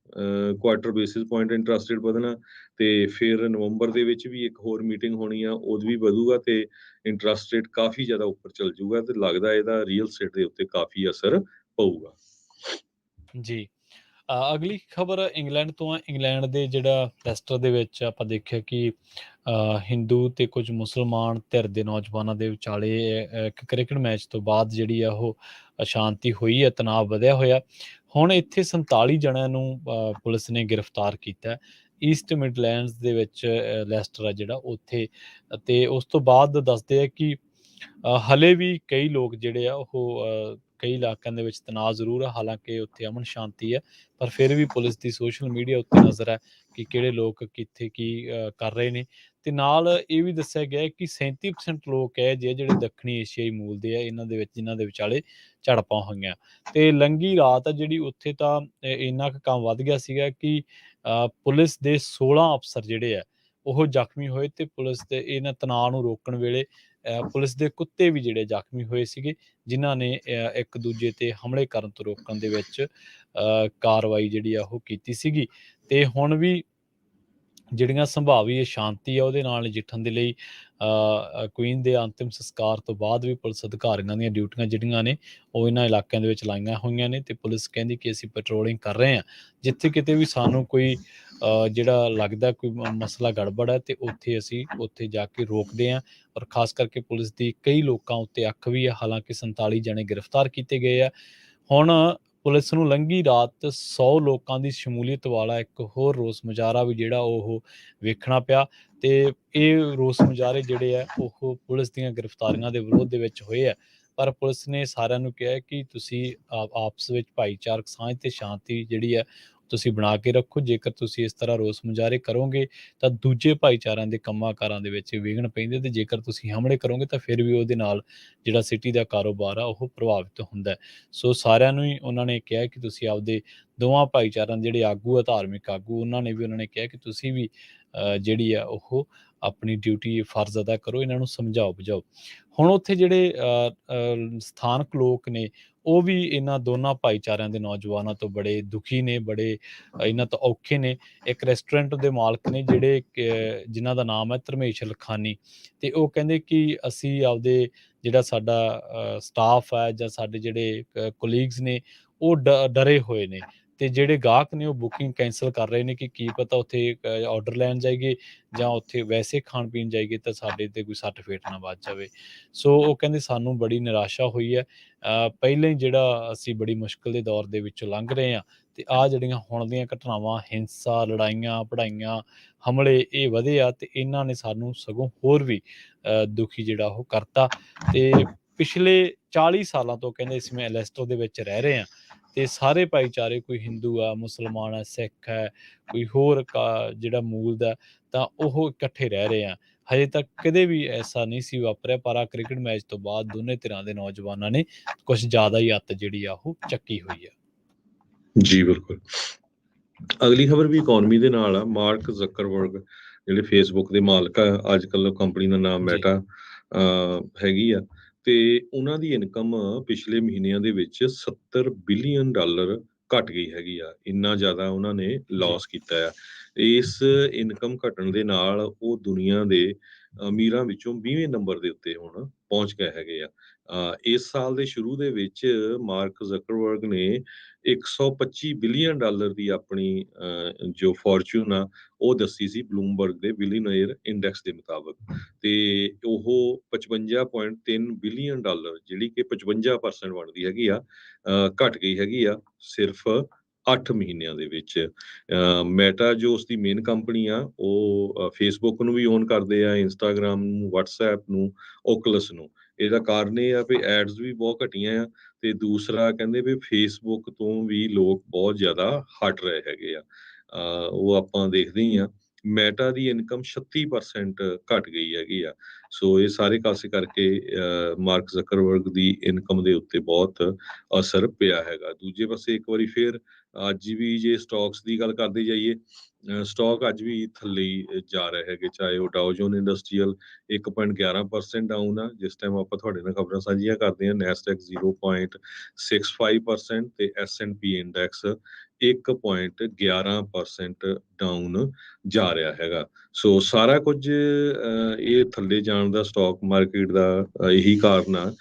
quarter basis point interest rate ਵਧਣਾ, ਤੇ ਫਿਰ ਨਵੰਬਰ ਦੇ ਵਿੱਚ ਵੀ ਇੱਕ ਹੋਰ ਮੀਟਿੰਗ ਹੋਣੀ ਆ, ਉਦੋਂ ਵੀ ਵਧੂਗਾ ਤੇ ਇੰਟਰਸਟ ਰੇਟ ਕਾਫੀ ਜ਼ਿਆਦਾ ਉੱਪਰ ਚੱਲ ਜਾਊਗਾ, ਤੇ ਲੱਗਦਾ ਇਹਦਾ ਰੀਅਲ ਸਟੇਟ ਦੇ ਉੱਤੇ ਕਾਫੀ ਅਸਰ ਪਊਗਾ। ਜੀ। ਅਗਲੀ ਖਬਰ ਇੰਗਲੈਂਡ ਤੋਂ ਆ। ਇੰਗਲੈਂਡ ਦੇ ਜਿਹੜਾ ਲੈਸਟਰ ਦੇ ਵਿੱਚ ਆਪਾਂ ਦੇਖਿਆ ਕਿ ਹਿੰਦੂ ਤੇ ਕੁਝ ਮੁਸਲਮਾਨ ਧਿਰ ਦੇ ਨੌਜਵਾਨਾਂ ਦੇ ਵਿਚਾਲੇ ਇੱਕ ਕ੍ਰਿਕਟ ਮੈਚ ਤੋਂ ਬਾਅਦ ਜਿਹੜੀ ਆ ਉਹ ਅਸ਼ਾਂਤੀ ਹੋਈ ਹੈ, ਤਣਾਅ ਵਧਿਆ ਹੋਇਆ। ਹੁਣ ਇੱਥੇ 47 ਜਣਿਆਂ ਨੂੰ ਪੁਲਿਸ ਨੇ ਗ੍ਰਿਫਤਾਰ ਕੀਤਾ ਈਸਟ ਮਿਡਲੈਂਡਸ ਦੇ ਵਿੱਚ, ਲੈਸਟਰ ਆ ਜਿਹੜਾ ਉੱਥੇ। ਤੇ ਉਸ ਤੋਂ ਬਾਅਦ ਦੱਸਦੇ ਆ ਕਿ ਹਲੇ ਵੀ ਕਈ ਲੋਕ ਜਿਹੜੇ ਆ ਉਹ ਕਈ ਇਲਾਕਿਆਂ ਦੇ ਵਿੱਚ ਤਣਾਅ ਜ਼ਰੂਰ ਆ, ਹਾਲਾਂਕਿ ਉੱਥੇ ਅਮਨ ਸ਼ਾਂਤੀ ਹੈ, ਪਰ ਫਿਰ ਵੀ ਪੁਲਿਸ ਦੀ ਸੋਸ਼ਲ ਮੀਡੀਆ ਉੱਤੇ ਨਜ਼ਰ ਹੈ ਕਿ ਕਿਹੜੇ ਲੋਕ ਕਿੱਥੇ ਕੀ ਕਰ ਰਹੇ ਨੇ। ਤੇ ਨਾਲ ਇਹ ਵੀ ਦੱਸਿਆ ਗਿਆ ਕਿ 37% ਲੋਕ ਹੈ ਜਿਹੜੇ ਦੱਖਣੀ ਏਸ਼ੀਆਈ ਮੂਲ ਦੇ ਆ, ਇਹਨਾਂ ਦੇ ਵਿੱਚ ਜਿਨ੍ਹਾਂ ਦੇ ਵਿਚਾਲੇ ਝੜਪਾਂ ਹੋਈਆਂ। ਤੇ ਲੰਘੀ ਰਾਤ ਆ ਜਿਹੜੀ ਉੱਥੇ ਤਾਂ ਇੰਨਾ ਕੁ ਕੰਮ ਵੱਧ ਗਿਆ ਸੀਗਾ ਕਿ ਪੁਲਿਸ ਦੇ 16 ਅਫਸਰ ਜਿਹੜੇ ਆ ਉਹ ਜ਼ਖਮੀ ਹੋਏ, ਤੇ ਪੁਲਿਸ ਦੇ ਇਹਨਾਂ ਤਣਾਅ ਨੂੰ ਰੋਕਣ ਵੇਲੇ ਪੁਲਿਸ ਦੇ ਕੁੱਤੇ ਵੀ ਜਿਹੜੇ ਜ਼ਖਮੀ ਹੋਏ ਸੀਗੇ, ਜਿਨ੍ਹਾਂ ਨੇ ਇੱਕ ਦੂਜੇ ਤੇ ਹਮਲੇ ਕਰਨ ਤੋਂ ਰੋਕਣ ਦੇ ਵਿੱਚ ਕਾਰਵਾਈ ਜਿਹੜੀ ਆ ਉਹ ਕੀਤੀ ਸੀਗੀ। ਤੇ ਹੁਣ ਵੀ ਜਿਹੜੀਆਂ ਸੰਭਾਵੀ ਸ਼ਾਂਤੀ ਆ ਉਹਦੇ ਨਾਲ ਨਜਿੱਠਣ ਦੇ ਲਈ ਕੁਈਨ ਦੇ ਅੰਤਿਮ ਸੰਸਕਾਰ ਤੋਂ ਬਾਅਦ ਵੀ ਪੁਲਿਸ ਅਧਿਕਾਰੀਆਂ ਦੀਆਂ ਡਿਊਟੀਆਂ ਜਿਹੜੀਆਂ ਨੇ ਉਹ ਇਹਨਾਂ ਇਲਾਕਿਆਂ ਦੇ ਵਿੱਚ ਲਾਈਆਂ ਹੋਈਆਂ ਨੇ। ਤੇ ਪੁਲਿਸ ਕਹਿੰਦੀ ਕਿ ਅਸੀਂ ਪੈਟਰੋਲਿੰਗ ਕਰ ਰਹੇ ਹਾਂ, ਜਿੱਥੇ ਕਿਤੇ ਵੀ ਸਾਨੂੰ ਕੋਈ ਜਿਹੜਾ ਲੱਗਦਾ ਕੋਈ ਮਸਲਾ ਗੜਬੜ ਹੈ ਤੇ ਉੱਥੇ ਅਸੀਂ ਉੱਥੇ ਜਾ ਕੇ ਰੋਕਦੇ ਹਾਂ। ਔਰ ਖਾਸ ਕਰਕੇ ਪੁਲਿਸ ਦੀ ਕਈ ਲੋਕਾਂ ਉੱਤੇ ਅੱਖ ਵੀ ਹੈ, ਹਾਲਾਂਕਿ 47 ਜਣੇ ਗ੍ਰਿਫਤਾਰ ਕੀਤੇ ਗਏ ਆ। ਹੁਣ ਪੁਲਿਸ ਨੂੰ ਲੰਘੀ ਰਾਤ 100 ਲੋਕਾਂ ਦੀ ਸ਼ਮੂਲੀਅਤ ਵਾਲਾ ਇੱਕ ਹੋਰ ਰੋਸ ਮੁਜ਼ਾਹਰਾ ਵੀ ਜਿਹੜਾ ਉਹ ਵੇਖਣਾ ਪਿਆ। ਤੇ ਇਹ ਰੋਸ ਮੁਜ਼ਾਹਰੇ ਜਿਹੜੇ ਆ ਉਹ ਪੁਲਿਸ ਦੀਆਂ ਗ੍ਰਿਫਤਾਰੀਆਂ ਦੇ ਵਿਰੋਧ ਦੇ ਵਿੱਚ ਹੋਏ ਆ, ਪਰ ਪੁਲਿਸ ਨੇ ਸਾਰਿਆਂ ਨੂੰ ਕਿਹਾ ਕਿ ਤੁਸੀਂ ਆਪਸ ਵਿੱਚ ਭਾਈਚਾਰਕ ਸਾਂਝ ਤੇ ਸ਼ਾਂਤੀ ਜਿਹੜੀ ਹੈ ਤੁਸੀਂ ਬਣਾ ਕੇ ਰੱਖੋ। ਜੇਕਰ ਤੁਸੀਂ ਇਸ ਤਰ੍ਹਾਂ ਰੋਸ ਮੁਜ਼ਾਹਰੇ ਕਰੋਗੇ ਤਾਂ ਦੂਜੇ ਭਾਈਚਾਰਿਆਂ ਦੇ ਕੰਮਾਂ ਕਾਰਾਂ ਦੇ ਵਿੱਚ ਵਿਘਨ ਪੈਂਦੇ, ਤੇ ਜੇਕਰ ਤੁਸੀਂ ਹਮਲੇ ਕਰੋਗੇ ਤਾਂ ਫਿਰ ਵੀ ਉਹਦੇ ਨਾਲ ਜਿਹੜਾ ਸਿਟੀ ਦਾ ਕਾਰੋਬਾਰ ਆ ਉਹ ਪ੍ਰਭਾਵਿਤ ਹੁੰਦਾ ਹੈ। ਸੋ ਸਾਰਿਆਂ ਨੂੰ ਹੀ ਉਹਨਾਂ ਨੇ ਕਿਹਾ ਕਿ ਤੁਸੀਂ ਆਪਦੇ ਦੋਵਾਂ ਭਾਈਚਾਰਿਆਂ ਦੇ ਜਿਹੜੇ ਆਗੂ ਆ, ਧਾਰਮਿਕ ਆਗੂ, ਉਹਨਾਂ ਨੇ ਕਿਹਾ ਕਿ ਤੁਸੀਂ ਵੀ ਜਿਹੜੀ ਆ ਉਹ ਆਪਣੀ ਡਿਊਟੀ ਫਰਜ਼ ਅਦਾ ਕਰੋ, ਇਹਨਾਂ ਨੂੰ ਸਮਝਾਓ ਬੁਝਾਓ। ਹੁਣ ਉੱਥੇ ਜਿਹੜੇ ਸਥਾਨਕ ਲੋਕ ਨੇ ਉਹ ਵੀ ਇਹਨਾਂ ਦੋਨਾਂ ਭਾਈਚਾਰਿਆਂ ਦੇ ਨੌਜਵਾਨਾਂ ਤੋਂ ਬੜੇ ਦੁਖੀ ਨੇ, ਬੜੇ ਇਹਨਾਂ ਤੋਂ ਔਖੇ ਨੇ। ਇੱਕ ਰੈਸਟੋਰੈਂਟ ਦੇ ਮਾਲਕ ਨੇ ਜਿਹੜੇ ਜਿਨ੍ਹਾਂ ਦਾ ਨਾਮ ਹੈ ਧਰਮੇਸ਼ ਲਖਾਨੀ, ਤੇ ਉਹ ਕਹਿੰਦੇ ਕਿ ਅਸੀਂ ਆਪਦੇ ਜਿਹੜਾ ਸਾਡਾ ਸਟਾਫ ਹੈ ਜਾਂ ਸਾਡੇ ਜਿਹੜੇ ਕੋਲੀਗਸ ਨੇ ਉਹ ਡਰੇ ਹੋਏ ਨੇ, ਤੇ ਜਿਹੜੇ ਗਾਹਕ ਨੇ ਉਹ ਬੁਕਿੰਗ ਕੈਂਸਲ ਕਰ ਰਹੇ ਨੇ ਕਿ ਕੀ ਪਤਾ ਉੱਥੇ ਆਰਡਰ ਲੈਣ ਜਾਈਏ ਜਾਂ ਉੱਥੇ ਵੈਸੇ ਖਾਣ ਪੀਣ ਜਾਈਏ ਤਾਂ ਸਾਡੇ ਤੇ ਕੋਈ ਸੱਟ ਫੇਟ ਨਾ ਵੱਜ ਜਾਵੇ। ਸੋ ਉਹ ਕਹਿੰਦੇ ਸਾਨੂੰ ਬੜੀ ਨਿਰਾਸ਼ਾ ਹੋਈ ਹੈ, ਪਹਿਲਾਂ ਹੀ ਜਿਹੜਾ ਅਸੀਂ ਬੜੀ ਮੁਸ਼ਕਿਲ ਦੇ ਦੌਰ ਦੇ ਵਿੱਚੋਂ ਲੰਘ ਰਹੇ ਹਾਂ, ਤੇ ਆਹ ਜਿਹੜੀਆਂ ਹੁਣ ਦੀਆਂ ਘਟਨਾਵਾਂ, ਹਿੰਸਾ, ਲੜਾਈਆਂ ਪੜਾਈਆਂ, ਹਮਲੇ ਇਹ ਵਧੇ ਆ, ਤੇ ਇਹਨਾਂ ਨੇ ਸਾਨੂੰ ਸਗੋਂ ਹੋਰ ਵੀ ਦੁਖੀ ਜਿਹੜਾ ਉਹ ਕਰਤਾ। ਤੇ ਪਿਛਲੇ 40 ਸਾਲਾਂ ਤੋਂ ਕਹਿੰਦੇ ਅਸੀਂ ਮੈਂ ਲੈਸਟਰ ਦੇ ਵਿੱਚ ਰਹਿ ਰਹੇ ਹਾਂ, ਤੇ ਸਾਰੇ ਭਾਈਚਾਰੇ, ਕੋਈ ਹਿੰਦੂ ਆ, ਮੁਸਲਮਾਨ ਹੈ, ਸਿੱਖ ਹੈ, ਕੋਈ ਹੋਰ ਜਿਹੜਾ ਮੂਲ ਦਾ, ਤਾਂ ਉਹ ਇਕੱਠੇ ਰਹਿ ਰਹੇ ਆ। ਹਜੇ ਤੱਕ ਕਦੇ ਵੀ ਐਸਾ ਨਹੀਂ ਸੀ ਵਾਪਰਿਆ, ਪਰ ਆ ਕ੍ਰਿਕਟ ਮੈਚ ਤੋਂ ਬਾਅਦ ਦੋਨੇ ਧਿਰਾਂ ਦੇ ਨੌਜਵਾਨਾਂ ਨੇ ਕੁਝ ਜ਼ਿਆਦਾ ਹੀ ਅੱਤ ਜਿਹੜੀ ਆ ਉਹ ਚੱਕੀ ਹੋਈ ਆ। ਜੀ ਬਿਲਕੁਲ। ਅਗਲੀ ਖਬਰ ਵੀ ਇਕੋਨਮੀ ਦੇ ਨਾਲ ਆ। ਮਾਰਕ ਜ਼ਕਰਬਰਗ ਜਿਹੜੇ ਫੇਸਬੁੱਕ ਦੇ ਮਾਲਕ ਆ, ਅੱਜ ਕੱਲ੍ਹ ਕੰਪਨੀ ਦਾ ਨਾਮ ਮੈਟਾ ਹੈਗੀ ਆ, ਤੇ ਉਹਨਾਂ ਦੀ ਇਨਕਮ ਪਿਛਲੇ ਮਹੀਨਿਆਂ ਦੇ ਵਿੱਚ $70 ਬਿਲੀਅਨ ਘਟ ਗਈ ਹੈਗੀ ਆ। ਇੰਨਾ ਜ਼ਿਆਦਾ ਉਹਨਾਂ ਨੇ ਲਾਸ ਕੀਤਾ ਆ। ਇਸ ਇਨਕਮ ਘਟਣ ਦੇ ਨਾਲ ਉਹ ਦੁਨੀਆ ਦੇ ਅਮੀਰਾਂ ਵਿੱਚੋਂ 20ਵੇਂ ਨੰਬਰ ਦੇ ਉੱਤੇ ਹੁਣ ਪਹੁੰਚ ਗਏ ਹੈਗੇ ਆ। ਇਸ ਸਾਲ ਦੇ ਸ਼ੁਰੂ ਦੇ ਵਿੱਚ ਮਾਰਕ ਜ਼ਕਰਬਰਗ ਨੇ $125 ਬਿਲੀਅਨ ਦੀ ਆਪਣੀ ਜੋ ਫੋਰਚੂਨ ਆ ਉਹ ਦੱਸੀ ਸੀ ਬਲੂਮਬਰਗ ਦੇ ਬਿਲੀਅਨਰ ਇੰਡੈਕਸ ਦੇ ਮੁਤਾਬਕ, ਤੇ ਉਹ $55.3 ਬਿਲੀਅਨ ਜਿਹੜੀ ਕਿ 55% ਬਣਦੀ ਹੈਗੀ ਆ, ਘਟ ਗਈ ਹੈਗੀ ਆ ਸਿਰਫ 8 ਮਹੀਨਿਆਂ ਦੇ ਵਿੱਚ। ਮੈਟਾ ਜੋ ਉਸਦੀ ਮੇਨ ਕੰਪਨੀ ਆ, ਉਹ ਫੇਸਬੁੱਕ ਨੂੰ ਵੀ ਓਨ ਕਰਦੇ ਆ, ਇੰਸਟਾਗ੍ਰਾਮ ਨੂੰ, ਵਟਸਐਪ ਨੂੰ, ਓਕਲਸ ਨੂੰ। ਇਹਦਾ ਕਾਰਨ ਇਹ ਆ ਵੀ ਐਡਸ ਵੀ ਬਹੁਤ ਘਟੀਆਂ ਆ, ਤੇ ਦੂਸਰਾ ਕਹਿੰਦੇ ਵੀ ਫੇਸਬੁੱਕ ਤੋਂ ਵੀ ਲੋਕ ਬਹੁਤ ਜ਼ਿਆਦਾ ਹਟ ਰਹੇ ਹੈਗੇ ਆ। ਉਹ ਆਪਾਂ ਦੇਖਦੇ ਹੀ ਆ, ਮੈਟਾ ਦੀ ਇਨਕਮ 36% ਘਟ ਗਈ ਹੈਗੀ ਆ। ਸੋ ਇਹ ਸਾਰੇ ਕਾਸੇ ਕਰਕੇ ਮਾਰਕ ਜ਼ਕਰਬਰਗ ਦੀ ਇਨਕਮ ਦੇ ਉੱਤੇ ਬਹੁਤ ਅਸਰ ਪਿਆ ਹੈਗਾ। ਦੂਜੇ ਪਾਸੇ ਇੱਕ ਵਾਰੀ ਫਿਰ ਅੱਜ ਵੀ ਜੇ ਸਟਾਕਸ ਦੀ ਗੱਲ ਕਰਦੇ ਜਾਈਏ, ਸਟਾਕ ਅੱਜ ਵੀ ਥੱਲੇ ਜਾ ਰਹੇ ਹੈਗੇ, ਚਾਹੇ ਉਹ ਡਾਓ ਜੋਨ ਇੰਡਸਟਰੀਅਲ 1.11% ਡਾਊਨ ਆ ਜਿਸ ਟਾਈਮ ਆਪਾਂ ਤੁਹਾਡੇ ਨਾਲ ਖਬਰਾਂ ਸਾਂਝੀਆਂ ਕਰਦੇ ਹਾਂ, ਨੈਸਡੈਕ 0.65% ਤੇ S&P ਇੰਡੈਕਸ 1.11% ਡਾਊਨ ਜਾ ਰਿਹਾ ਹੈਗਾ। ਸੋ ਸਾਰਾ ਕੁਝ ਇਹ ਥੱਲੇ ਜਾਣ ਦਾ ਸਟਾਕ ਮਾਰਕੀਟ ਦਾ ਇਹੀ ਕਾਰਨ ਆ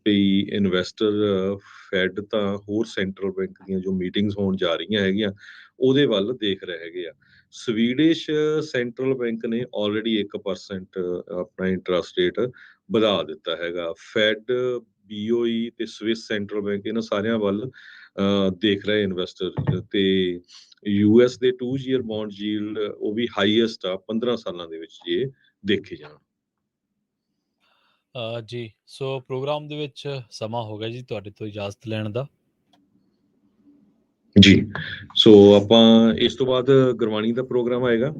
ਵੀ ਇਨਵੈਸਟਰ ਫੈਡ ਤਾਂ ਹੋਰ ਸੈਂਟਰਲ ਬੈਂਕ ਦੀਆਂ ਜੋ ਮੀਟਿੰਗਸ ਹੋਣ ਜਾ ਰਹੀਆਂ ਹੈਗੀਆਂ ਉਹਦੇ ਵੱਲ ਦੇਖ ਰਹੇ ਹੈਗੇ ਆ। ਸਵੀਡਿਸ਼ ਸੈਂਟਰਲ ਬੈਂਕ ਨੇ ਆਲਰੇਡੀ 1% ਆਪਣਾ ਇੰਟਰਸਟ ਰੇਟ ਵਧਾ ਦਿੱਤਾ ਹੈਗਾ। ਫੈਡ, BOE ਤੇ ਸਵਿਸ ਸੈਂਟਰਲ ਬੈਂਕ ਇਹਨਾਂ ਸਾਰਿਆਂ ਵੱਲ ਦੇਖ ਰਹੇ ਇਨਵੈਸਟਰ, ਤੇ US ਦੇ 2 year ਬੌਂਡ ਯੀਲਡ ਉਹ ਵੀ ਹਾਈਐਸਟ ਆ 15 ਸਾਲਾਂ ਦੇ ਵਿੱਚ ਜੇ ਦੇਖੇ ਜਾਣ। ਜੀ, ਸੋ ਪ੍ਰੋਗਰਾਮ ਦੇ ਵਿੱਚ ਸਮਾਂ ਹੋ ਗਿਆ ਜੀ ਤੁਹਾਡੇ ਤੋਂ ਇਜਾਜ਼ਤ ਲੈਣ ਦਾ। ਜੀ, ਸੋ ਆਪਾਂ ਇਸ ਤੋਂ ਬਾਅਦ ਗੁਰਬਾਣੀ ਦਾ ਪ੍ਰੋਗਰਾਮ ਆਏਗਾ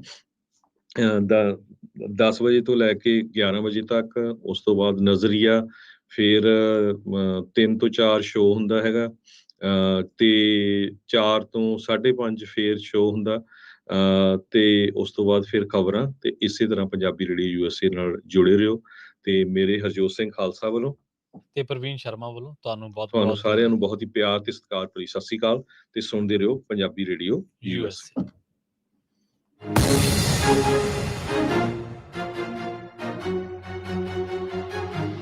10 ਵਜੇ ਤੋਂ ਲੈ ਕੇ 11 ਵਜੇ ਤੱਕ। ਉਸ ਤੋਂ ਬਾਅਦ ਨਜ਼ਰੀਆ, ਫਿਰ 3 ਤੋਂ 4 ਸ਼ੋਅ ਹੁੰਦਾ ਹੈਗਾ, ਤੇ 4 ਤੋਂ 5:30 ਫੇਰ ਸ਼ੋਅ ਹੁੰਦਾ, ਤੇ ਉਸ ਤੋਂ ਬਾਅਦ ਫਿਰ ਖਬਰਾਂ। ਤੇ ਇਸੇ ਤਰ੍ਹਾਂ ਪੰਜਾਬੀ ਰੇਡੀਓ USA ਨਾਲ ਜੁੜੇ ਰਹੋ। ਤੇ ਮੇਰੇ ਹਰਜੋਤ ਸਿੰਘ ਖਾਲਸਾ ਵੱਲੋਂ ਤੇ ਪ੍ਰਵੀਨ ਸ਼ਰਮਾ ਵੱਲੋਂ ਤੁਹਾਨੂੰ ਤੁਹਾਨੂੰ ਸਾਰਿਆਂ ਨੂੰ ਬਹੁਤ ਹੀ ਪਿਆਰ ਤੇ ਸਤਿਕਾਰ ਭਰੀ ਸਤਿ ਸ੍ਰੀ ਅਕਾਲ, ਤੇ ਸੁਣਦੇ ਰਹੋ ਪੰਜਾਬੀ ਰੇਡੀਓ USA।